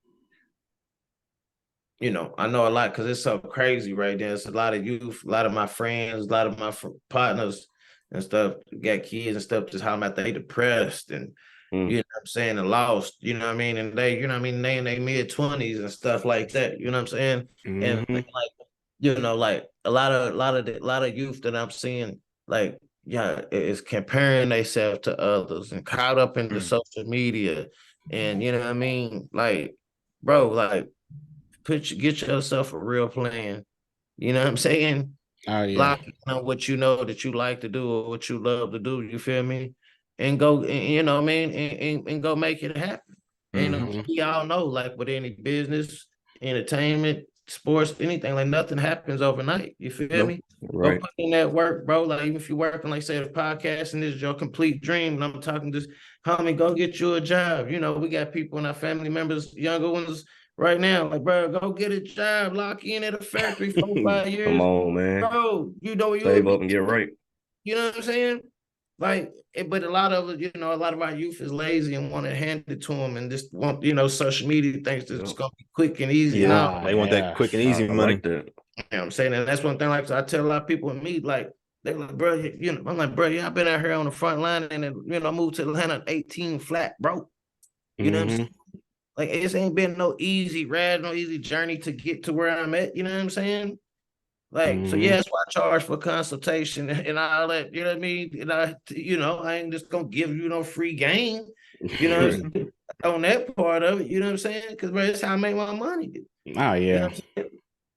you know, I know a lot because it's so crazy right there. It's a lot of youth, a lot of my friends, a lot of my partners and stuff got kids and stuff, just how I'm they depressed and you know what I'm saying, and lost, you know what I mean? And they, you know what I mean, they in their mid-20s and stuff like that, you know what I'm saying? And like, you know, like a lot of youth that I'm seeing, like, yeah, is comparing themselves to others and caught up in the social media. And you know what I mean? Like, bro, like get yourself a real plan. You know what I'm saying?
Oh yeah.
Lock on what you know that you like to do or what you love to do. You feel me? And go, you know what I mean? And go make it happen. You know, we all know, like with any business, entertainment, sports, anything, like nothing happens overnight. You feel me? Go put in that work, bro. Like even if you're working, like say, a podcast and this is your complete dream, and I'm talking this, homie, go get you a job. You know, we got people in our family members, younger ones, right now. Like, bro, go get a job, lock in at a factory 4-5 years.
Come on, man.
Bro, you know you
save up and get right.
You know what I'm saying? Like, but a lot of it, a lot of our youth is lazy and want to hand it to them and just want, social media thinks it's going to be quick and easy.
Yeah, they want that quick and easy money.
Like that.
You know what I'm saying? And that's one thing, like, so I tell a lot of people in me, like, they're like, bro, I'm like, bro, I've been out here on the front line and then, I moved to Atlanta 18 flat, bro. You know what I'm saying? Like, it ain't been no easy ride, no easy journey to get to where I'm at. You know what I'm saying? Like, so yeah, that's why I charge for consultation and all that, you know what I mean? And I ain't just gonna give you no free game, on that part of it, you know what I'm saying? Because bro, that's how I make my money.
Oh yeah.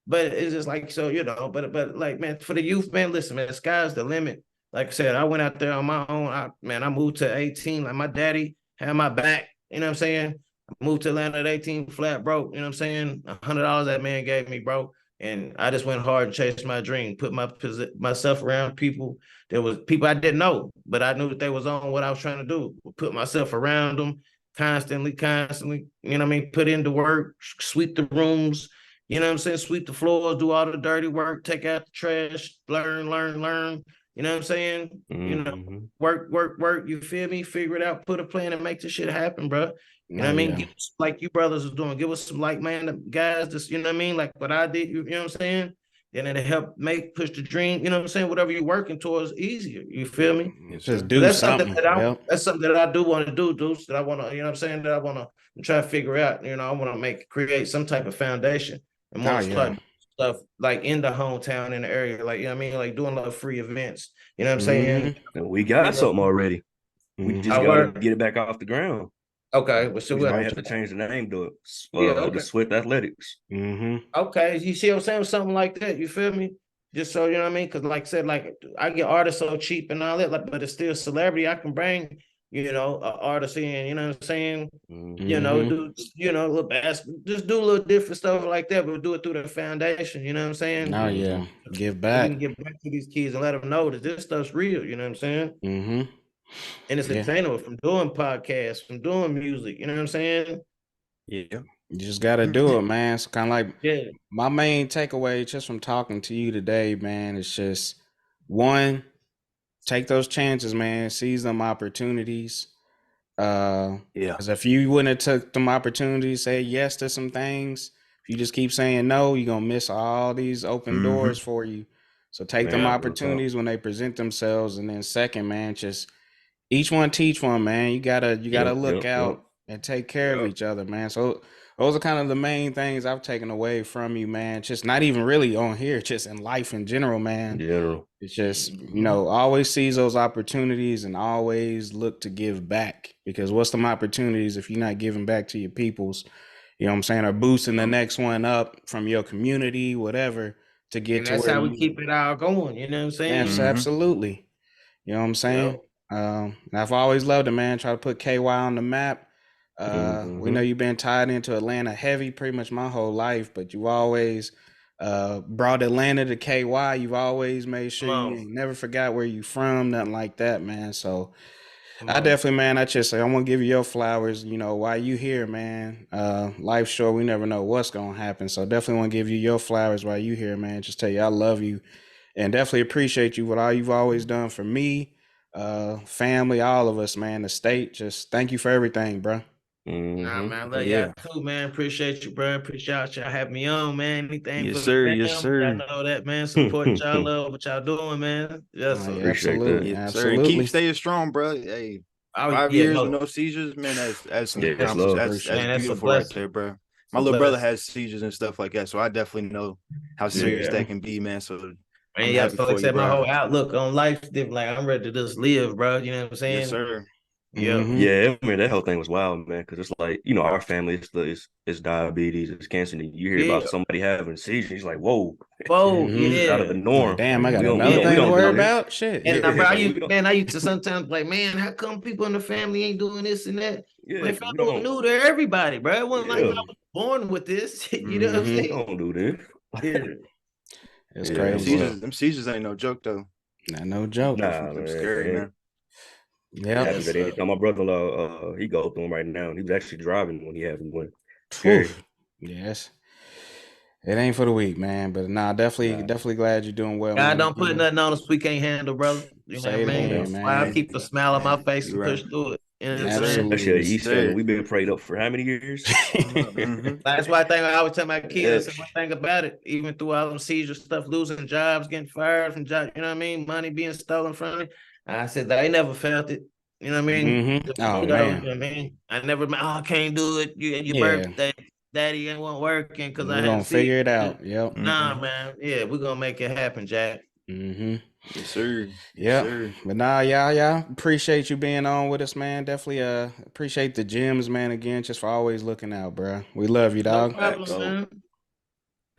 But it's just like, so, but like, man, for the youth, man, listen, man, the sky's the limit. Like I said, I went out there on my own. I moved to 18. Like my daddy had my back, you know what I'm saying? I moved to Atlanta at 18 flat broke, you know what I'm saying? $100 that man gave me, bro. And I just went hard and chased my dream, put myself around people. There was people I didn't know, but I knew that they was on what I was trying to do. Put myself around them constantly, you know what I mean? Put in the work, sweep the rooms, you know what I'm saying? Sweep the floors, do all the dirty work, take out the trash, learn. You know what I'm saying? Work. You feel me? Figure it out, put a plan and make this shit happen, bro. You know what I mean? Give us, like you brothers are doing, give us some like-minded guys, just, you know what I mean? Like what I did, you know what I'm saying? And it'll help push the dream, you know what I'm saying? Whatever you're working towards easier. You feel me?
Just do
that's
something.
That's something that I do want to do, Deuce, that I want to, you know what I'm saying? That I want to try to figure out, I want to create some type of foundation and more stuff like in the hometown, in the area, like, you know what I mean? Like doing a lot of free events, you know what I'm saying?
And we got something already. We just got to get it back off the ground.
Okay, well, so
we might have to change the name to it. The Swift Athletics.
Okay, you see what I'm saying? Something like that. You feel me? Just so you know what I mean? Because like I said, like I get artists so cheap and all that, like, but it's still celebrity. I can bring, an artist in. You know what I'm saying? Do a little just do a little different stuff like that, but do it through the foundation. You know what I'm saying?
Oh yeah, give back.
We can give back to these kids and let them know that this stuff's real. You know what I'm saying? And it's attainable from doing podcasts, from doing music. You know what I'm saying?
Yeah.
You just got to do it, man. So kind of like my main takeaway just from talking to you today, man, is just one, take those chances, man. Seize them opportunities. Because if you wouldn't have took them opportunities, say yes to some things, if you just keep saying no, you're going to miss all these open doors for you. So take them opportunities when they present themselves. And then second, man, just each one teach one, man. You gotta look out and take care of each other, man. So those are kind of the main things I've taken away from you, man. Just not even really on here, just in life in general, man. It's just, always seize those opportunities and always look to give back, because what's them opportunities if you're not giving back to your peoples, you know what I'm saying, or boosting the next one up from your community, whatever, to get
and
to
that's
where
how we keep it all going, you know what I'm saying?
Yes, absolutely. You know what I'm saying? I've always loved it, man. Try to put KY on the map. We know you've been tied into Atlanta heavy pretty much my whole life, but you always brought Atlanta to KY. You've always made sure you never forgot where you from, nothing like that, man. So I definitely, man, I just say I want to give you your flowers, while you here, man. Life's short, we never know what's gonna happen. So definitely want to give you your flowers while you here, man. Just tell you I love you and definitely appreciate you, what all you've always done for me, family, all of us, man, the state. Just thank you for everything, bro.
Nah, man, I love y'all too, man. Appreciate you, bro. Appreciate y'all having me on, man. Anything for
sir.
the
Yes, sir.
I know that, man. Support y'all, love what y'all doing, man. Yes, sir.
Absolutely,
yes,
absolutely.
Sir. And keep staying strong, bro. Hey, 5 years with no seizures, man. That's beautiful right there, bro. My little brother has seizures and stuff like that, so I definitely know how serious that can be, man. So
man, yeah, so like I said, my whole outlook on life different. Like I'm ready to just live, bro. You know what I'm saying?
Yes, sir.
Yeah, I mean that whole thing was wild, man. Because it's like, our family is diabetes, it's cancer. And you hear about somebody having a seizure, it's like, whoa,
yeah,
out of the norm.
Like, damn, I got another thing to worry about. Shit.
And I used to sometimes like, man, how come people in the family ain't doing this and that? Yeah, my family was new to everybody, bro. It wasn't like I was born with this. You know what I'm saying?
Don't do this.
It's crazy.
Them seizures ain't no joke though.
Not no joke.
Nah, man.
Scary, man.
Yeah, anytime my brother-in-law, he go through him right now, and he was actually driving when he had one. Scary.
Yes. It ain't for the weak, man. But definitely glad you're doing well,
God
man.
don't put nothing on us we can't handle, brother. You know what I mean?
Again,
That's why I
man.
keep a smile on my face and
Right.
push through it. You know what I'm
Yes,
saying?
sir.
Especially a
Yes,
Yeast
sir.
fan. We've been prayed up for how many years?
Mhm.
That's why I always tell my kids, I said,
Yeah.
one thing about it, even through all them seizure stuff, losing jobs, getting fired from jobs, you know what I mean? Money being stolen from me. I said, they never felt it. You know what I mean?
Oh,
You know what
man.
I mean? I never, I can't do it. Your
Yeah.
birthday, daddy ain't want working because I
We're
had
gonna
to see
figure it
it.
out. Yep.
Nah, man. Yeah, we're gonna make it happen, Jack.
Mm-hmm.
Yes, sir. Yes,
Yep.
sir.
But nah, y'all. Appreciate you being on with us, man. Definitely appreciate the gyms, man, again, just for always looking out, bro. We love you,
No
dog.
problem,
So,
man.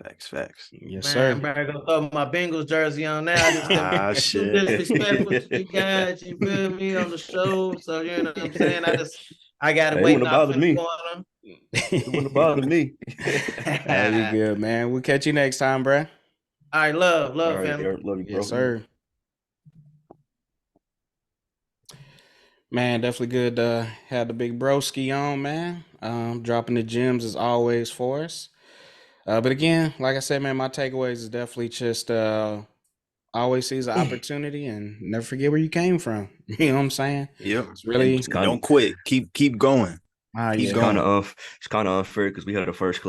Facts.
Yes,
Man,
sir.
I'm better go throw my Bengals jersey on now. I just been
Ah,
too
shit.
disrespectful to you guys. You feel me on the show? So you know what I'm saying. I gotta
it
wait
wouldn't have
off
bothered
in the
me.
corner.
It wouldn't have bothered me.
Hey, we good, man. We'll catch you next time, bro.
All right,
All
love,
right,
family.
Eric, love you, bro.
Yes, sir. Man, definitely good to have the big broski on, man. Dropping the gems as always for us. But again, like I said, man, my takeaways is definitely just always seize an opportunity and never forget where you came from. You know what I'm saying?
Yep.
It's really
Don't quit. Keep going. Keep
yeah.
going.
It's kind of unfair because we had a first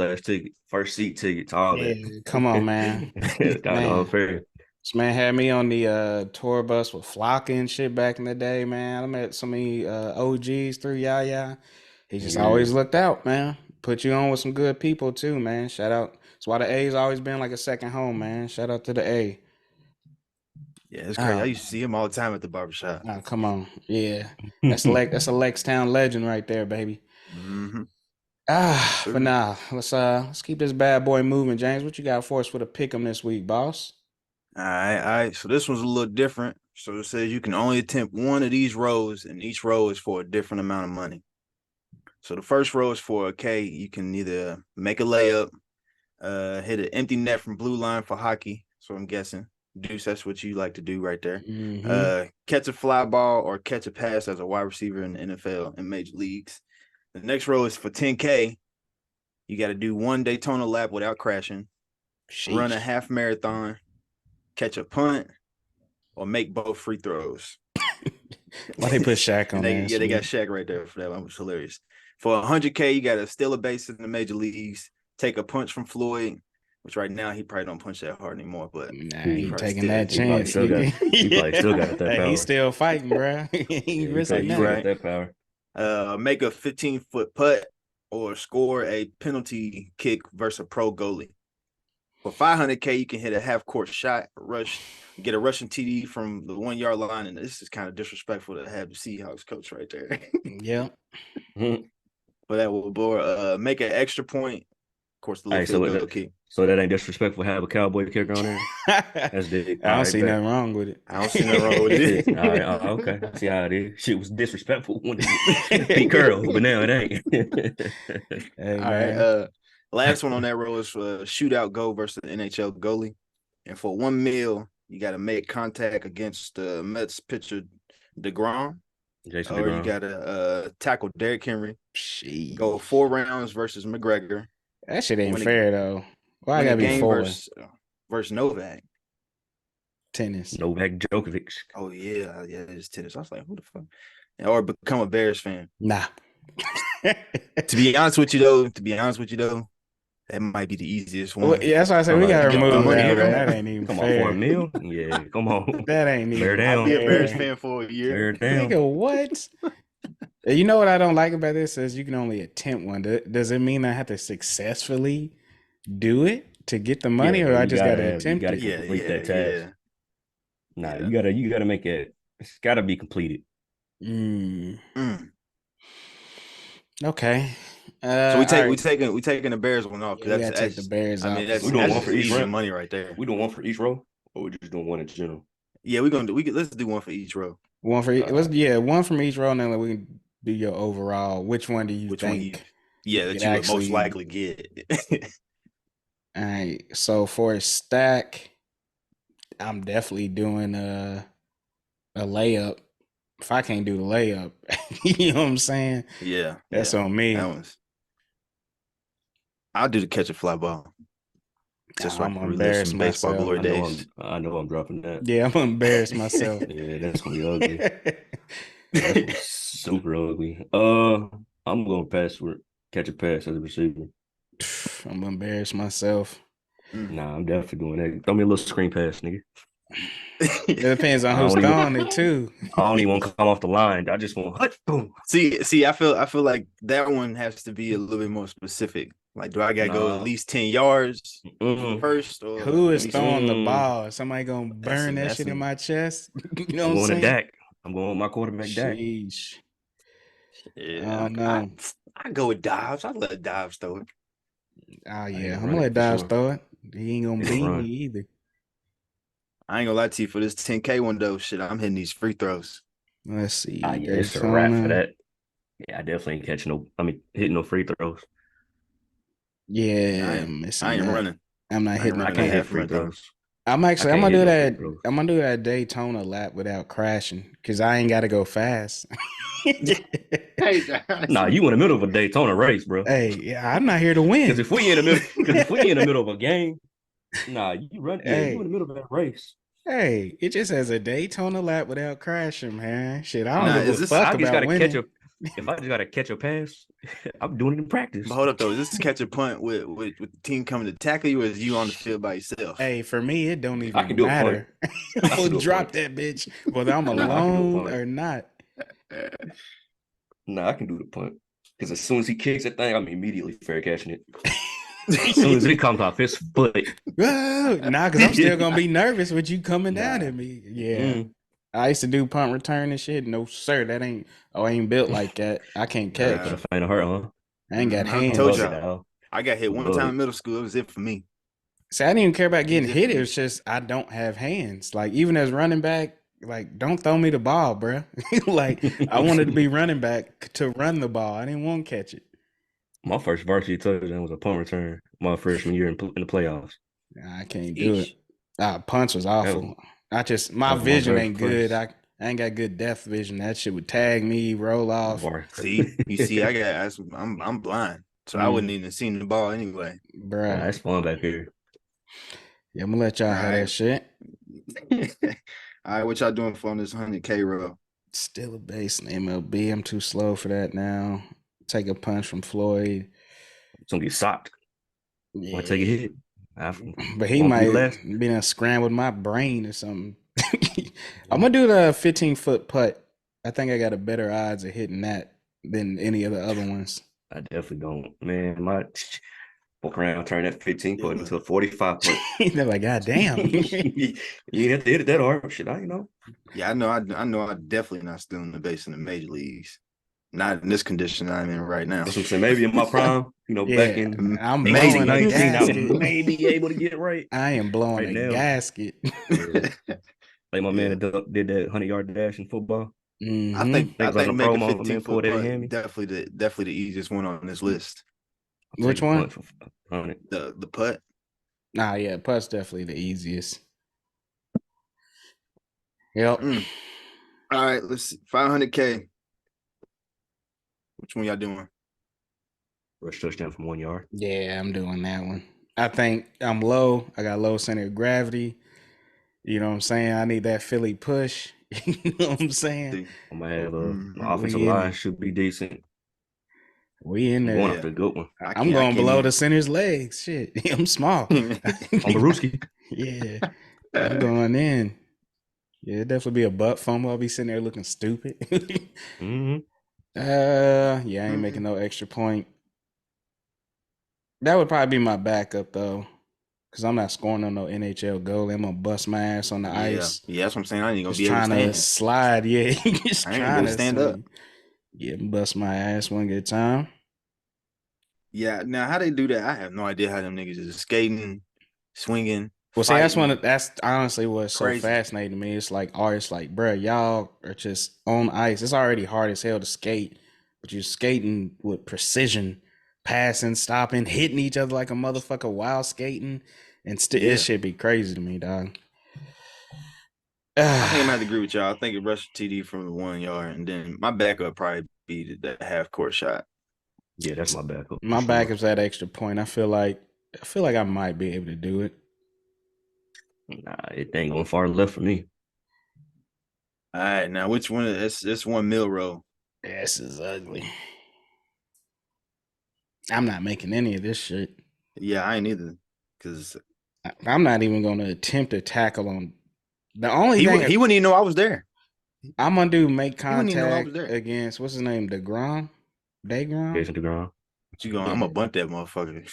seat ticket to all
Yeah,
that.
come on, man.
Kind of
Man.
unfair.
This man had me on the tour bus with Flocka and shit back in the day, man. I met so many OGs through Yaya. He just always looked out, man. Put you on with some good people too, man. Shout out. That's why the A's always been like a second home, man. Shout out to the A.
Yeah, it's crazy. I used to see him all the time at the barbershop.
Oh, come on. Yeah. That's a Lextown legend right there, baby.
Mm-hmm.
But nah, let's keep this bad boy moving, James. What you got for us for the pick 'em this week, boss?
All right. So this one's a little different. So it says you can only attempt one of these rows, and each row is for a different amount of money. So the first row is for a K. You can either make a layup, hit an empty net from blue line for hockey. So I'm guessing, Deuce, that's what you like to do right there.
Mm-hmm.
Catch a fly ball or catch a pass as a wide receiver in the NFL and major leagues. The next row is for 10K. You got to do one Daytona lap without crashing, run a half marathon, catch a punt, or make both free throws.
Why they put Shaq on that?
Yeah, they got Shaq right there for that one. It was hilarious. For 100K, you got to steal a base in the major leagues, take a punch from Floyd, which right now he probably don't punch that hard anymore. But
nah, he taking that
He probably
chance.
still got that power.
He's still fighting, bro.
He
risking
still
that.
got that power.
Make a 15-foot putt or score a penalty kick versus a pro goalie. For 500K, you can hit a half-court shot, get a rushing TD from the 1 yard line, and this is kind of disrespectful to have the Seahawks coach right there.
Yep.
But that will bore. Make an extra point. Of course, the little field goal kick.
So that ain't disrespectful to have a cowboy kicker on there? That's the
I don't see nothing wrong with it.
I don't see nothing wrong with it.
All right, okay. I see how it is. Shit was disrespectful when it Pete Curl, but now it ain't.
Hey,
All
man.
right. Last one on that row is shootout goal versus the NHL goalie. And for $1 million, you got to make contact against the Mets pitcher DeGrom.
Jason
or
DeGrom.
You got to tackle Derrick Henry.
Jeez.
Go 4 rounds versus McGregor.
That shit ain't fair, though. Why I
win
gotta
a
be
game
4?
versus Novak.
Tennis.
Novak Djokovic.
Oh, yeah. Yeah, it's tennis. I was like, who the fuck? Or become a Bears fan.
Nah.
To be honest with you, though, that might be the easiest one.
Well, yeah, that's why I said we gotta remove that, man. That ain't even
come
fair.
On, for $1 million? Yeah, come on.
That ain't even
down.
I'll be a Bears fan for a year.
Nigga, what? You know what I don't like about this is you can only attempt one. Does it mean I have to successfully do it to get the money, or I just gotta attempt it?
You gotta complete that task. Nah,
yeah.
you gotta make it. It's gotta be completed.
Okay.
So we taking the Bears one off.
Yeah, that's take the Bears off.
I mean, that's
doing one for each
easy
row.
money right there.
We doing one for each row, or we just doing one in general?
Yeah, let's do one for each row.
One for one from each row, and then we can do your overall. Which one do you think?
That you would most likely get.
All right. So for a stack, I'm definitely doing a layup. If I can't do the layup, you know what I'm saying?
Yeah,
that's on me.
That one's. I'll do the catch a fly ball. Just so I
I'm
can
gonna
relive
embarrass
some baseball
myself.
glory days.
I know I'm dropping that.
Yeah, I'm gonna embarrass myself.
Yeah, that's gonna be ugly. That's gonna be super ugly. I'm gonna pass for catch a pass as a receiver.
I'm gonna embarrass myself.
Nah, I'm definitely doing that. Throw me a little screen pass, nigga.
It depends on
I
who's
don't even.
throwing it too.
I don't even want to come off the line. I just want boom.
See, I feel like that one has to be a little bit more specific. Like, do I gotta go at
Nah.
least 10 yards first, or
Who
at
is
least
throwing the ball? Somebody gonna
That's
burn that
that's
shit in my chest? You know
I'm
what I'm
going to
saying?
Dak. I'm going with my quarterback Dak.
Sheesh.
Yeah,
Oh no.
I go with Dobbs. I let Dobbs throw it.
Oh
He
yeah.
gonna
I'm
run
gonna
it
let
for
Dobbs
sure.
throw it. He ain't gonna
He gonna
beat
run.
me either.
I ain't gonna lie to you, for this 10K one though. Shit, I'm hitting these free throws.
Let's see.
Yeah, it's a wrap for
Daytona.
that. Yeah, I definitely ain't catching no. I mean, hitting no free throws.
Yeah,
I
I'm
I
missing
ain't
that.
running.
I'm not
I ain't
hitting
I
the
running a
can't hit
paint.
half of
free
my time.
throws.
I'm
I
actually I'm
can't
gonna
hit
do
no free
that.
throws.
I'm gonna do that Daytona lap without crashing because I ain't gotta go fast.
Nah, you in the middle of a Daytona race, bro.
Hey, yeah, I'm not here to
Because
win.
if we in the middle of a game, nah, you run. Yeah, you in
Hey,
the middle of that race.
hey, it just says a Daytona lap without crashing, man. Shit, I don't
Nah,
give a
is this?
fuck
I just
about
gotta catch
winning.
a. If I just gotta catch a pass, I'm doing it in practice.
But hold up though, is this catch a punt with the team coming to tackle you, or is you on the field by yourself?
Hey, for me, it don't
I can
even
do a punt.
matter.
I
I'm
can
gonna
do a
drop
punt.
that bitch whether I'm
Nah, I can do a
alone
punt.
or not.
Nah, I can do the punt. Because as soon as he kicks that thing, I'm immediately fair catching it. As soon as it comes off his foot.
Whoa, nah, because I'm still gonna be nervous with you coming down
Nah.
at me. Yeah. I used to do punt return and shit. No, sir, that ain't I ain't built like that. I can't
Straight for
catch.
the faint of heart, huh?
I ain't got
I
I'm
told
hands.
bugging
y'all,
now.
I got hit
I'm
one time
bugged.
in middle school. It was it for me.
See, I didn't even care about
It was
getting
it for
hit. It
me.
was just I don't have hands. Like even as running back, like don't throw me the ball, bruh. Like I wanted to be running back to run the ball. I didn't want to catch it.
My first varsity touchdown was a punt return my freshman year in the playoffs.
Nah, I can't do it.
Each.
Punch was
That was,
awful. My
that was my
vision
very
ain't good.
first
I ain't got good depth vision. That shit would tag me, roll off,
See, you see, I'm blind, so I wouldn't even have seen the ball anyway.
bruh.
Nah, it's fun back here.
Yeah, I'm gonna let y'all
All
have that
right,
shit.
all right, what y'all doing for on this 100K row?
Still a base in MLB. I'm too slow for that now. Take a punch from Floyd.
It's gonna get socked.
Yeah,
Want to take a hit? I
but he
want to be the
might
last.
be done scrambled my brain or something. I'm gonna do the 15-foot putt. I think I got a better odds of hitting that than any of the other ones.
I definitely don't. Man, my walk around, turn that 15 putt into a 45 putt.
They're like, God damn.
You ain't have to hit it that hard. Shit, I know.
Yeah, I know. I definitely not stealing the base in the major leagues. Not in this condition I'm in right now.
That's what I'm saying. Maybe in my prime, back
Yeah,
in
I'm blowing a
1819, I would
gasket.
maybe able to get it right.
I am blowing
Right
a
now,
gasket.
yeah. Like my man
Yeah.
that did that 100-yard dash in football.
I
Mm-hmm.
think
I think
I
it was on
think
a
make a
promo. My man
15-foot
pulled Eddie
putt
Hammy.
definitely the easiest one on this list.
I'm
Which
taking a
one?
punt for 100.
The putt.
Nah, yeah, putt's definitely the easiest. Yep.
All right, let's see. 500K. Which one y'all doing?
Rush touchdown from 1 yard.
Yeah, I'm doing that one. I think I'm low. I got low center of gravity. You know what I'm saying? I need that Philly push. You know what I'm saying?
I'm gonna have my offensive
We in
line
it.
should be decent.
We in
I'm going
there.
after a good one.
I'm
I
going
can't
below
even.
the center's legs. Shit. I'm small.
On Baruski.
Yeah. I'm going in. Yeah, it'd definitely be a butt fumble. I'll be sitting there looking stupid.
Mm-hmm.
Yeah, I ain't making no extra point. That would probably be my backup though. Cause I'm not scoring on no NHL goal. I'm gonna bust my ass on the ice.
Yeah, that's what I'm saying. I ain't gonna
Just
be able to
trying to
stand.
slide. Yeah, just
I ain't gonna be
trying
able to
to
stand up.
swing. Yeah, bust my ass one good time.
Yeah, now how they do that, I have no idea how them niggas is skating, swinging,
Well, see,
fighting.
that's honestly what's so
Crazy.
fascinating to me. It's like artists, like, bruh, y'all are just on ice. It's already hard as hell to skate, but you're skating with precision, passing, stopping, hitting each other like a motherfucker while skating, and it should be crazy to me, dog.
I think I'm gonna have to agree with y'all. I think it rushed TD from the 1 yard, and then my backup probably be the half court shot.
Yeah, that's my backup.
My
sure.
backup's that extra point. I feel like I might be able to do it.
Nah, it ain't going far left for me.
All right, now which one? It's one meal row.
This is ugly. I'm not making any of this shit.
Yeah, I ain't either. Cause
I'm not even going to attempt to tackle on the only
he
thing
wouldn't even know I was there.
I'm gonna do make
He wouldn't even know I was
contact
there.
against what's his name, DeGrom.
Jason DeGrom.
What you going?
Yeah.
I'm gonna bunt that motherfucker.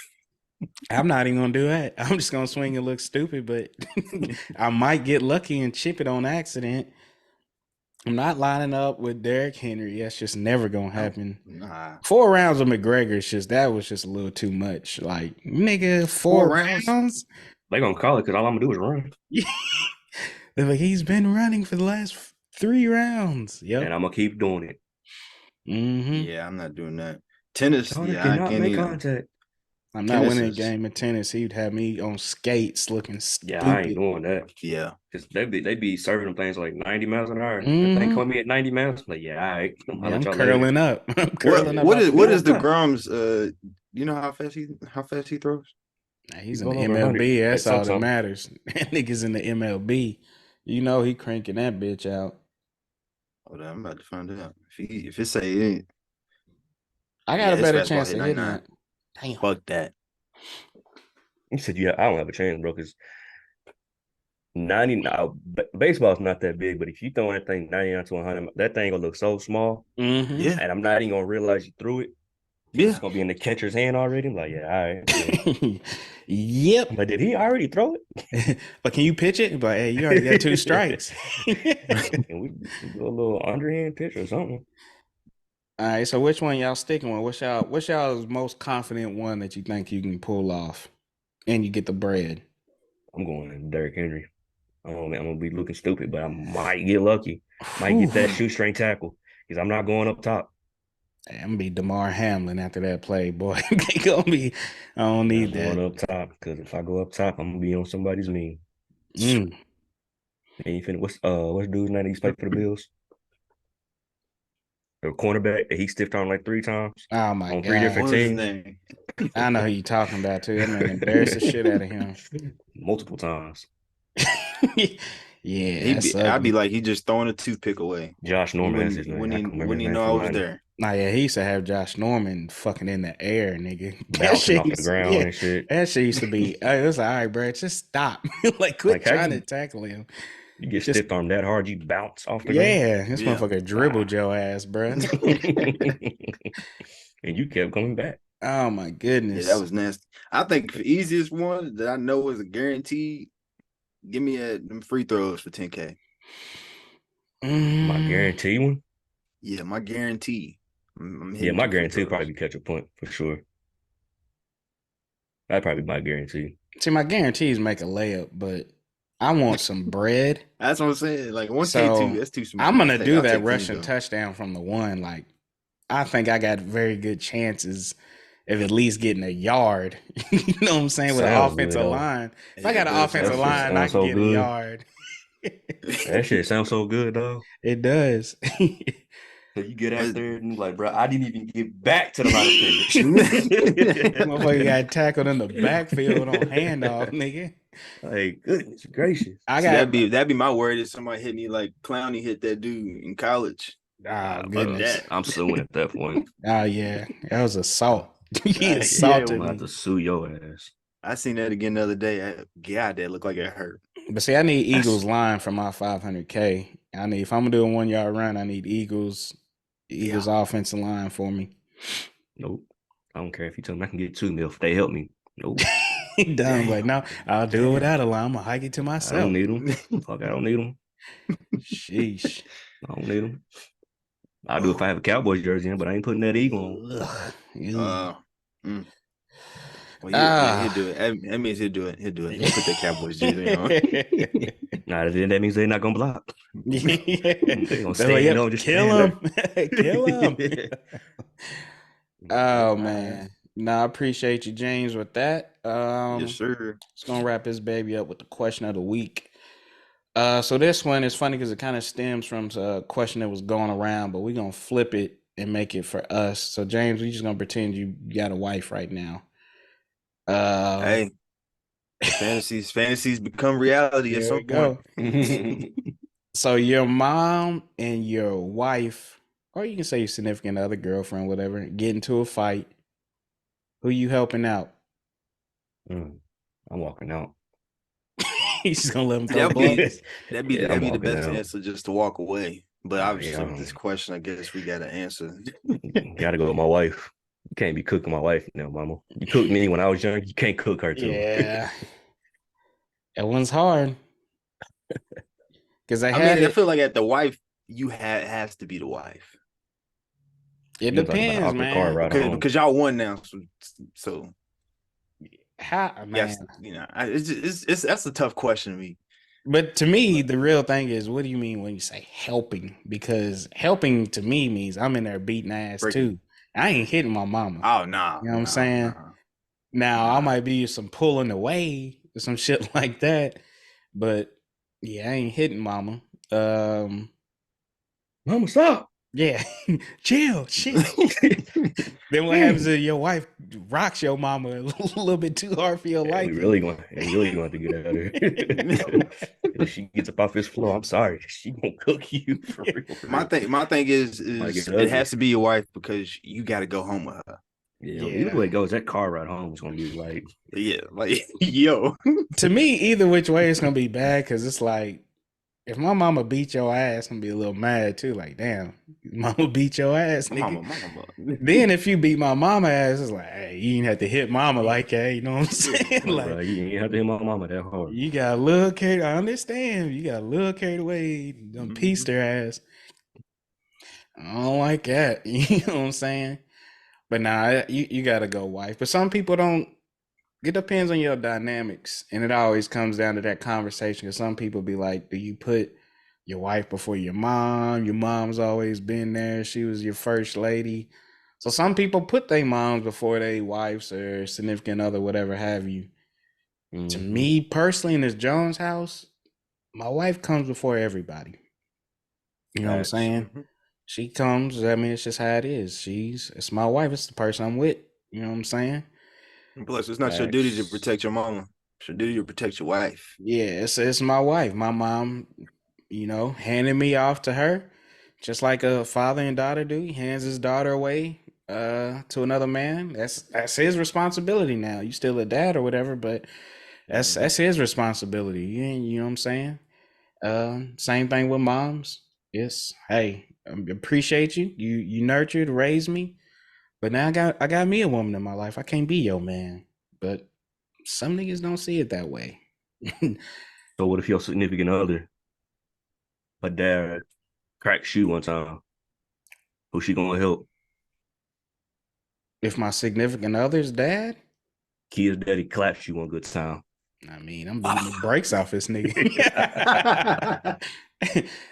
I'm not even gonna do that. I'm just gonna swing and look stupid, but I might get lucky and chip it on accident. I'm not lining up with Derrick Henry. That's just never gonna happen.
Nah.
4 rounds of McGregor, that was just a little too much. Like, nigga, 4 rounds?
They gonna call it because all I'm gonna do is run.
They're like, he's been running for the last 3 rounds. Yep.
And I'm gonna keep doing it.
Mm-hmm.
Yeah, I'm not doing that. Tennis,
Connor
yeah, I
cannot
can't
make
even.
contact.
I'm not winning a game of tennis. He'd have me on skates looking stupid.
Yeah, I ain't doing that.
Yeah.
Because they be serving them things like 90 miles an hour.
Mm-hmm.
That thing call me at 90 miles. Like, yeah, all right.
I'm curling up. I'm curling up.
What is the Grom's you know how fast he throws?
He's in the MLB. That's all that matters. That nigga's in the MLB. You know he cranking that bitch out.
Hold on, I'm about to find out. If it say it ain't.
I got a better chance of hitting that.
Damn. Fuck that.
You said, yeah, I don't have a chance, bro, because 90 now, baseball's not that big, but if you throwing that thing 99 to 100, that thing gonna look so small.
Mm-hmm.
Yeah.
And I'm not even gonna realize you threw it.
Yeah.
It's gonna be in the catcher's hand already. I'm like, yeah, all right.
Yep.
But did he already throw it?
But can you pitch it? But hey, you already got 2 strikes.
Can we do a little underhand pitch or something?
All right, so which one y'all sticking with? What's y'all's most confident one that you think you can pull off and you get the bread?
I'm going Derrick Henry. I'm gonna be looking stupid, but I might get lucky. Might get that shoestring tackle because I'm not going up top.
Hey, I'm gonna be DeMar Hamlin after that play, boy. They gonna be. I don't need that.
Going up top because if I go up top, I'm gonna be on somebody's knee.
Mm.
And you finna what's dude's name that he's played for the Bills? The cornerback that he stiffed on like 3 times.
Oh my god!
On 3 different teams.
I know who you talking about too. That man embarrassed the shit out of him
multiple times.
Yeah,
I'd be like, he just throwing a toothpick away.
Josh Norman is his name.
When he know I was there.
Nah, yeah, he used to have Josh Norman fucking in the air, nigga.
Bouncing off the ground and shit.
That shit used to be, it was like, all right, bro, just stop. Like, quit trying to tackle him.
You get stiffed on that hard, you bounce off the
ground.
Yeah,
this motherfucker dribbled your ass, bro.
And you kept coming back.
Oh my goodness.
Yeah, that was nasty. I think the easiest one that I know is a guarantee. Give me them free throws for 10K.
My guarantee one?
Yeah, my guarantee.
My guarantee will probably be catch a point for sure. That'd probably be my guarantee.
See, my guarantee is make a layup, but I want some bread.
That's what I'm saying. Like 1K2, that's too small.
I'm gonna do that rushing touchdown from the 1. Like, I think I got very good chances of at least getting a yard. You know what I'm saying? With an offensive line. If I got an offensive line, I can get a yard.
That shit sounds so good, though.
It does.
So you get out there and like, bro, I didn't even get back to the line of scrimmage.
Motherfucker got tackled in the backfield on handoff, nigga.
Like, goodness gracious.
That'd be my word if somebody hit me like Clowney hit that dude in college.
Oh, goodness.
I'm suing at that point.
Oh, yeah. That was assault. He assaulted me.
I'm about to sue your ass.
I seen that again the other day. God, that looked like it hurt.
But see, I need Eagles line for my 500K. If I'm gonna do a 1 yard run, I need Eagles offensive line for me.
Nope. I don't care if you tell me I can get 2 mil if they help me. Nope.
Done. Like, no, I'll do it without a line. I'm gonna hike it to myself.
I don't need them. Fuck, I don't need them.
Sheesh.
I don't need them. I'll do it if I have a Cowboys jersey in, but I ain't putting that Eagle on.
Well, he'll do it. That means he'll do it. He'll do it. He'll put that Cowboys jersey on.
Nah, that means they're not gonna block. They're gonna
stay just kill him. Kill him. Oh man. No, I appreciate you, James, with that.
Yes, sir.
Just gonna wrap this baby up with the question of the week. So this one is funny because it kind of stems from a question that was going around, but we're gonna flip it and make it for us. So James, we just gonna pretend you got a wife right now.
Hey, fantasies become reality at
There we
some point.
go. So your mom and your wife, or you can say your significant other, girlfriend, whatever, get into a fight. Who you helping out?
I'm walking out.
He's just gonna let him throw
That'd be
bullets.
that'd be
I'm
the
walking
best
out.
answer, just to walk away. But obviously,
Yeah,
with this question, I guess we got to answer.
gotta go with my wife. You can't be cooking my wife, mama. You cooked me when I was young. You can't cook her too.
Yeah, that one's hard. Because I
I mean,
had
I
it.
feel like at the wife, has to be the wife.
It
Seems like about an
depends,
awkward car
man.
ride home.
Because y'all won now, so
How, man?
it's that's a tough question to me.
But to me, the real thing is, what do you mean when you say helping? Because helping to me means I'm in there beating ass too. I ain't hitting my mama.
Oh, nah.
You know what I'm saying? Now I might be some pulling away or some shit like that, but yeah, I ain't hitting mama.
Mama, stop.
Yeah, chill, shit. Then what happens if your wife rocks your mama a little bit too hard for your liking?
We really going to get at her. If she gets up off this floor, I'm sorry. She gonna cook you for real.
My thing is it has to be your wife because you got to go home with her.
Yeah. Either way it goes, that car ride home is gonna be like,
yo.
To me, either which way, it's gonna be bad because it's like, if my mama beat your ass, I'm gonna be a little mad too. Like, damn, mama beat your ass, nigga.
Mama.
Then if you beat my mama ass, it's like, hey, you ain't have to hit mama like that. You know what I'm saying? Like,
bro, you ain't have to hit my mama that hard.
you got a little carried. I understand. You got a little carried away. Done pieced their ass. I don't like that. You know what I'm saying? But nah, you gotta go wife. But some people don't. It depends on your dynamics, and it always comes down to that conversation. Because some people be like, "Do you put your wife before your mom? Your mom's always been there. She was your first lady." So some people put their moms before their wives or significant other, whatever have you. Mm-hmm. To me personally, in this Jones house, my wife comes before everybody. You know what I'm saying? Mm-hmm. She comes. I mean, it's just how it is. It's my wife. It's the person I'm with. You know what I'm saying?
Plus, it's not your duty to protect your mama. It's your duty to protect your wife.
Yeah, it's my wife. My mom, handed me off to her, just like a father and daughter do. He hands his daughter away to another man. That's his responsibility now. You still a dad or whatever, but that's his responsibility. You know what I'm saying? Same thing with moms. Yes, hey, I appreciate you. You nurtured, raised me. But now I got me a woman in my life. I can't be your man. But some niggas don't see it that way.
So what if your significant other, her dad, cracked shoe one time? Who's she gonna help?
If my significant other's dad?
Kid's daddy claps you one good time.
I mean, I'm beating the brakes off this nigga.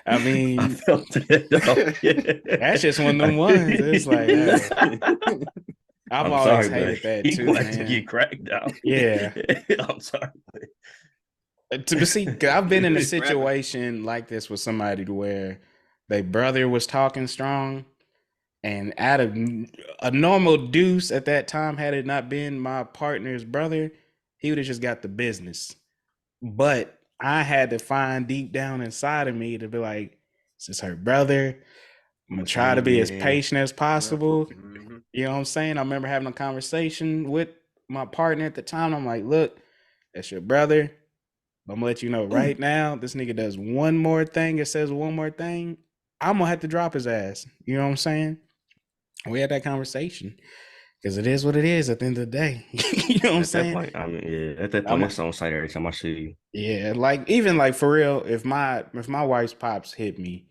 I mean, I felt that. That's just one of them ones. It's like, hey. I've always hated that too, man.
To get cracked out.
Yeah.
I'm sorry.
To see, I've been in a situation like this with somebody to where their brother was talking strong, and out of a normal deuce at that time, had it not been my partner's brother, he would have just got the business. But I had to find deep down inside of me to be like, this is her brother. I'm gonna try to be as patient as possible. Mm-hmm. You know what I'm saying? I remember having a conversation with my partner at the time. I'm like, look, that's your brother. I'm gonna let you know right now, this nigga does one more thing, it says one more thing, I'm gonna have to drop his ass. You know what I'm saying? We had that conversation. Because it is what it is at the end of the day. You know what I'm saying?
Point, I mean, yeah, at that point, that's on site every time I see you.
Yeah, even for real, if my wife's pops hit me,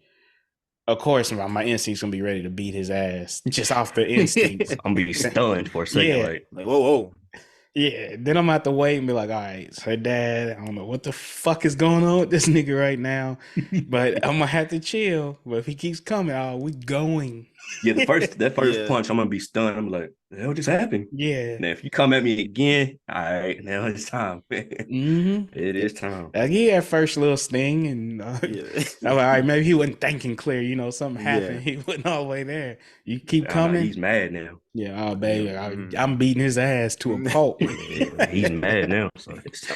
of course my instinct's gonna be ready to beat his ass just off the instincts.
I'm gonna be stunned for a second,
yeah.
like
whoa. Yeah, then I'm gonna have to wait and be like, all right, so dad, I don't know what the fuck is going on with this nigga right now, but I'm gonna have to chill. But if he keeps coming, we going.
Yeah, that first
Yeah.
punch, I'm gonna be stunned. I'm like, the hell just happened?
Yeah.
Now, if you come at me again, all right, now it's time. It is time.
He had first little sting, and
Yeah.
all right, maybe he wasn't thinking clear. You know, something happened.
Yeah.
He wasn't all the way there. You keep
Nah,
coming.
he's mad now.
Yeah, oh baby,
Mm.
I'm beating his ass to a pulp.
Yeah, he's mad now. So it's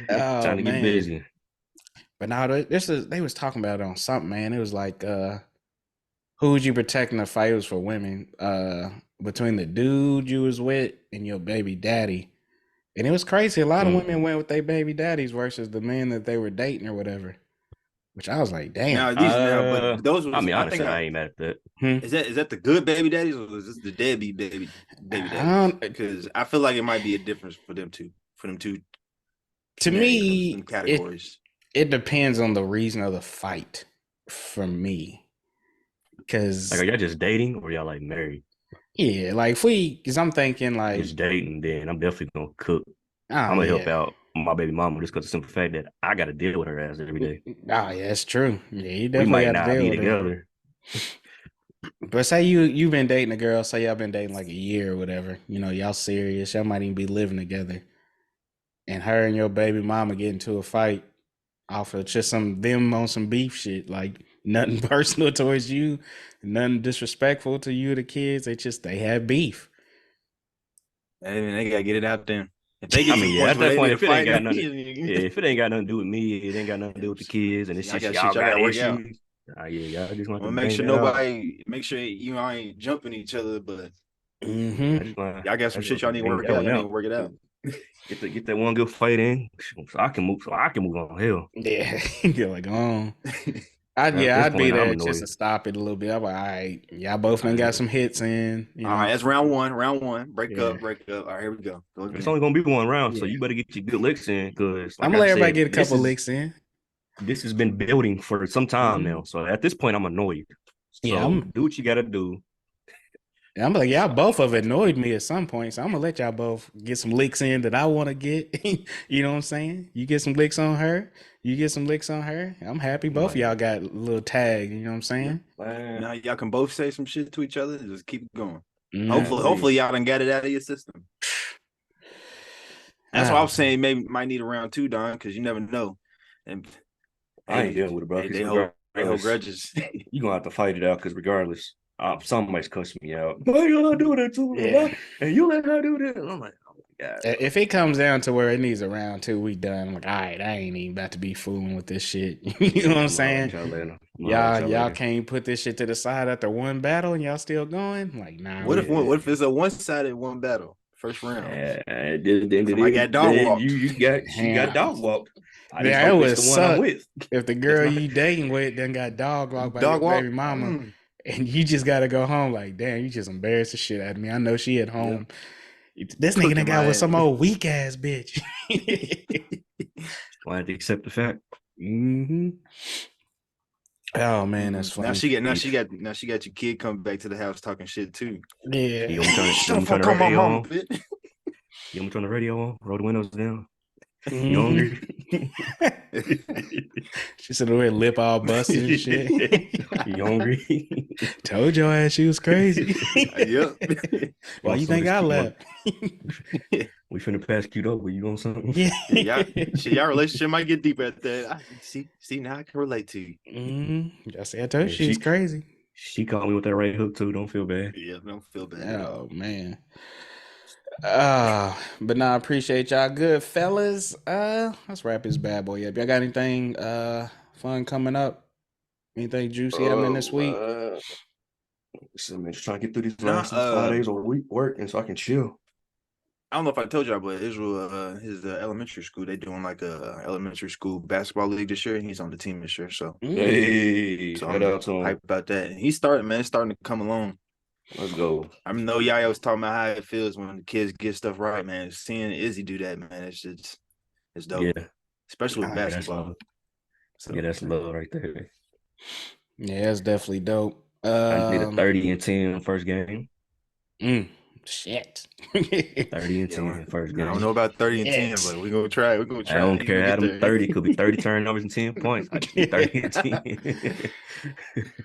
Oh
time to get
man.
busy.
But now they was talking about it on something, man. It was like, who would you protect in the fight? It was for women. Between the dude you was with and your baby daddy. And it was crazy. A lot of women went with their baby daddies versus the men that they were dating or whatever. Which I was like, damn.
But those was,
I mean,
I
honestly,
think
I ain't mad at that.
is that the good baby daddies or is this the deadbeat baby daddies? Because I feel like it might be a difference for them two.
To me,
categories.
It depends on the reason of the fight for me. Because
like, are y'all just dating or y'all like married?
Yeah, like because I'm thinking like
just dating, then I'm definitely gonna cook.
Oh,
I'm gonna help out my baby mama just because of the simple fact that I got to deal with her ass every day.
Oh yeah, that's true. Yeah, you
we
definitely
might
got
not
to deal
be
with
together.
But say you've been dating a girl, say y'all been dating like a year or whatever. You know, y'all serious. Y'all might even be living together. And her and your baby mama get into a fight off of just them on some beef shit, like nothing personal towards you, nothing disrespectful to you or the kids. They had beef.
I mean, they gotta get it out there. If they get
I
to
mean,
the point
at
where
that
they
point,
need
if
to
it ain't
fight,
got nothing, if it ain't got nothing to do with me, it ain't got nothing to do with the kids, and it's just y'all got issues. Y'all just want to
make sure
nobody,
make sure you ain't jumping each other, but
y'all
got some shit y'all need to work out. Y'all need to work it out.
Get that one good fight in, so I can move on. Hell,
yeah, you're like, oh. I'd be there just to stop it a little bit. I'm like, all right, y'all both done got some hits in.
All right, that's round one. Break up. All right, here we go.
It's only gonna be one round, so you better get your good licks in, because
I'm gonna let everybody get a couple licks in.
This has been building for some time now, so at this point, I'm annoyed. So do what you gotta do.
I'm like, y'all both have annoyed me at some point, so I'm gonna let y'all both get some licks in that I want to get. You know what I'm saying? You get some licks on her, you get some licks on her. I'm happy both of y'all got a little tag. You know what I'm saying?
Now y'all can both say some shit to each other and just keep going. Hopefully y'all done got it out of your system. That's why I was saying maybe might need a round two, Don, because you never know. And
I ain't dealing with it, bro.
They hold grudges.
You gonna have to fight it out, because regardless, somebody's cussing me out. Why you gonna do that to me? Yeah. And you let her do that? And I'm like, oh my god.
If it comes down to where it needs a round two, we done. I'm like, all right, I ain't even about to be fooling with this shit. You know what I'm saying? Y'all can't put this shit to the side after one battle and y'all still going? Like, nah.
What if it's a one-sided one battle? First round.
Somebody got dog walked. She got dog walked.
Yeah, it would suck if the girl you dating with then got dog walked by your baby mama, and you just got to go home like, damn, you just embarrassed the shit out of me. I know she at home. This nigga done got with some old weak ass bitch.
Why to accept the fact?
Oh man, that's funny.
Now she got your kid coming back to the house talking shit too.
Yeah.
You want to turn the radio on? You want to turn the radio on? Roll the windows down. You hungry?
She said her lip all busted and shit.
You hungry?
Told your ass she was crazy.
Yep.
Why you think I left?
We finna pass cute up. You want something?
Yeah. Y'all relationship might get deep at that. See now I can relate to you.
I said I told you she was crazy.
She caught me with that right hook too. Don't feel bad.
Yeah, don't feel bad.
Oh man. But I appreciate y'all. Good fellas. Let's wrap this bad boy up. Y'all got anything fun coming up? Anything juicy happening this week?
So man, just trying to get through these last 5 days of work, and so I can chill.
I don't know if I told y'all, but Israel, his elementary school, they doing like a elementary school basketball league this year, and he's on the team this year. So
hey, so I'm
hyped about that. And he's starting to come along.
Let's go.
I know Yaya was talking about how it feels when the kids get stuff right, man. Seeing Izzy do that, man, it's dope.
Yeah,
especially with basketball.
That's love right there.
Yeah, it's definitely dope.
I did a 30 and 10 first game.
Shit.
30 and 10 first game.
I don't know about 30 and 10, but we're gonna try. We're gonna try.
I don't care. Adam 30 could be 30 turnovers and 10 points. I get 30 and 10.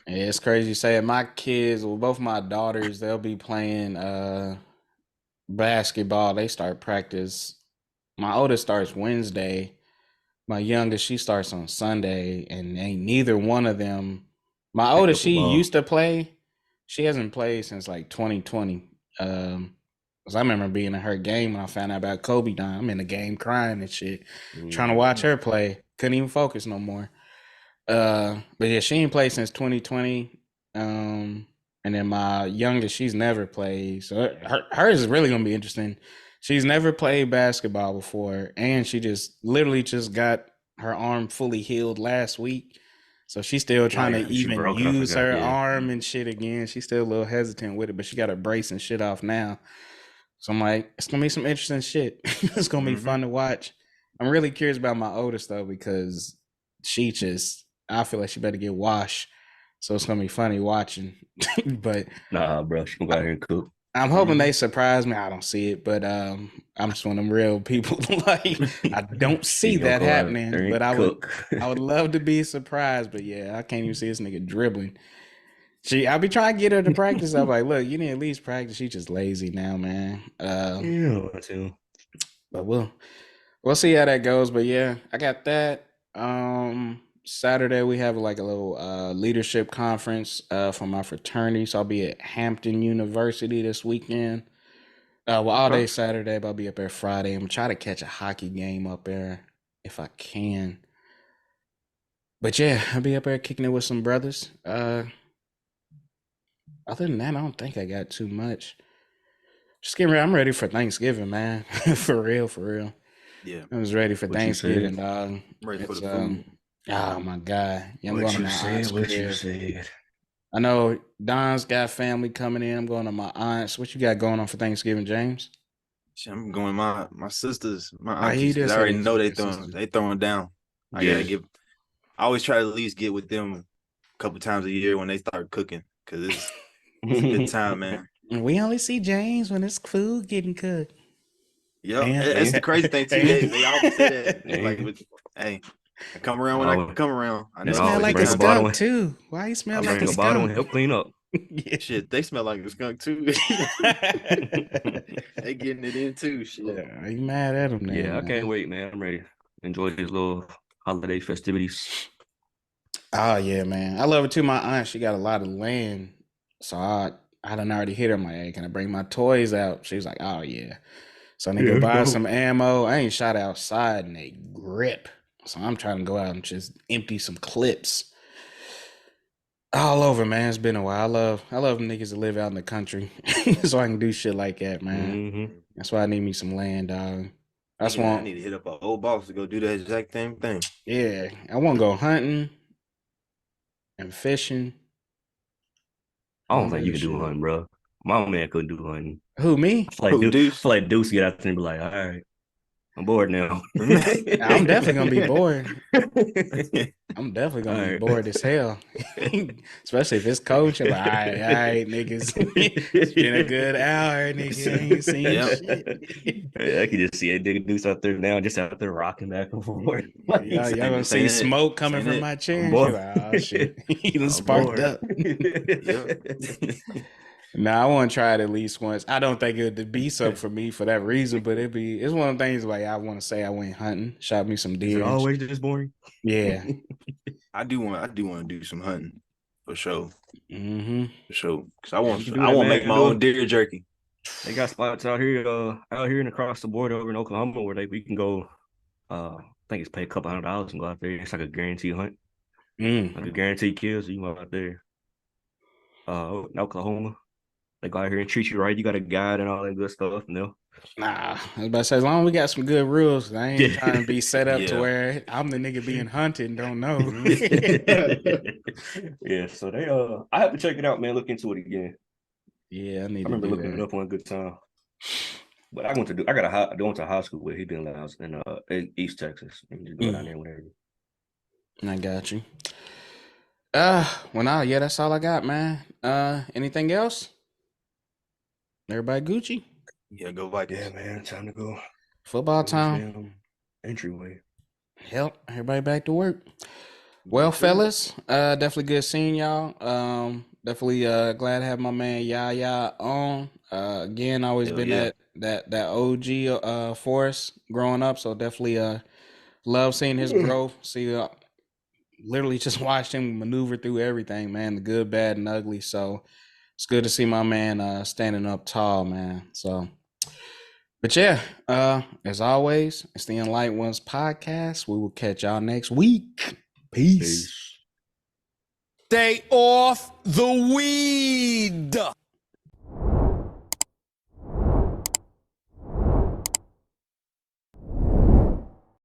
Yeah, it's crazy you say it. My kids, well, both my daughters, they'll be playing basketball. They start practice. My oldest starts Wednesday. My youngest, she starts on Sunday, and ain't neither one of them. My oldest, she used to play. She hasn't played since like 2020. Cause I remember being in her game when I found out about Kobe dying. I'm in the game crying and shit, trying to watch her play. Couldn't even focus no more. But yeah, she ain't played since 2020. And then my youngest, she's never played. So hers is really gonna be interesting. She's never played basketball before, and she just literally just got her arm fully healed last week. So she's still trying to even use her arm and shit again. She's still a little hesitant with it, but she got her brace and shit off now. So I'm like, it's gonna be some interesting shit. It's gonna be fun to watch. I'm really curious about my oldest though, because I feel like she better get washed. So it's gonna be funny watching. But
nah, bro, she can go out here and cook.
I'm hoping they surprise me. I don't see it, but I'm just one of them real people. Like I don't see that happening, but I would love to be surprised. But yeah, I can't even see this nigga dribbling. I'll be trying to get her to practice. I'm like, look, you need at least practice. She's just lazy now, man.
Yeah, too.
But we'll see how that goes. But yeah, I got that. Saturday we have like a little leadership conference for my fraternity. So I'll be at Hampton University this weekend. All day Saturday, but I'll be up there Friday. I'm gonna try to catch a hockey game up there if I can. But yeah, I'll be up there kicking it with some brothers. Other than that, I don't think I got too much. Just getting ready. I'm ready for Thanksgiving, man. For real.
Yeah.
I was ready for Thanksgiving, dog.
I'm ready for the food.
Oh my God. Yeah, I'm going to my aunt's
What
crib.
you said.
I know Don's got family coming in. I'm going to my aunt's. What you got going on for Thanksgiving, James?
I'm going my sisters, my aunties. I already know they throwing down. I always try to at least get with them a couple times a year when they start cooking, because it's a good time, man.
We only see James when it's food getting cooked.
Yeah, that's the crazy thing too. They always say that. Like, hey, I come around when I come around. I
know. Smell like a skunk too. Why you smell like a skunk?
Bottle and help clean up.
Yeah. Shit, they smell like a skunk too. They getting it in too. Shit.
Yeah, are you mad at them?
Yeah, I can't wait, man. I'm ready. Enjoy these little holiday festivities.
Oh yeah, man. I love it too. My aunt, she got a lot of land. So I done already hit her. I'm like, hey, can I bring my toys out? She's like, oh yeah. So I need to buy some ammo. I ain't shot outside and they grip. So I'm trying to go out and just empty some clips. All over, man. It's been a while. I love niggas that live out in the country. So I can do shit like that, man.
Mm-hmm.
That's why I need me some land, dog.
I need to hit up an old boss to go do that exact same thing.
Yeah. I want to go hunting and fishing.
I don't think you can do hunting, bro. My man couldn't do hunting.
Who, me?
I feel like Deuce get out there and be like, all right, I'm bored now.
I'm definitely gonna be bored. I'm definitely gonna be bored as hell. Especially if it's coach. I'm like, all right, niggas. It's been a good hour, nigga. Ain't seen shit.
I can just see a nigga Deuce out there now, just out there rocking back and forth.
Like, y'all gonna see smoke coming from my chair. Like, oh shit. He done sparked up. Nah, I want to try it at least once. I don't think it would be something for me for that reason, but it's one of the things like I want to say I went hunting, shot me some deer.
Is it always this boring?
Yeah.
I do want to do some hunting for sure.
Mm-hmm.
For sure. Because I want to make my own deer jerky.
They got spots out here and across the border over in Oklahoma where we can go. I think it's pay a couple $100 and go out there. It's like a guaranteed hunt. Like a guaranteed kill, so you can go out there. In Oklahoma. They go out here and treat you right. You got a guide and all that good stuff. No.
Nah, I was about to say, as long as we got some good rules, I ain't trying to be set up to where I'm the nigga being hunted and don't know.
Yeah, so they I have to check it out, man. Look into it again.
Yeah, I
remember looking it up one good time. But I went to high school where he been in East Texas. You can just go down there whenever.
I got you. That's all I got, man. Anything else? Everybody Gucci?
Yeah, go Vikings.
Yeah, man. Time to go.
Football time.
Entryway.
Yep. Everybody back to work. Well, fellas, definitely good seeing y'all. Definitely glad to have my man Yaya on. Again, always been that OG for us growing up. So definitely love seeing his growth. See, literally just watched him maneuver through everything, man, the good, bad, and ugly. So it's good to see my man standing up tall, man. So, but yeah, as always, it's the Enlightened Ones podcast. We will catch y'all next week. Peace.
Stay off the weed.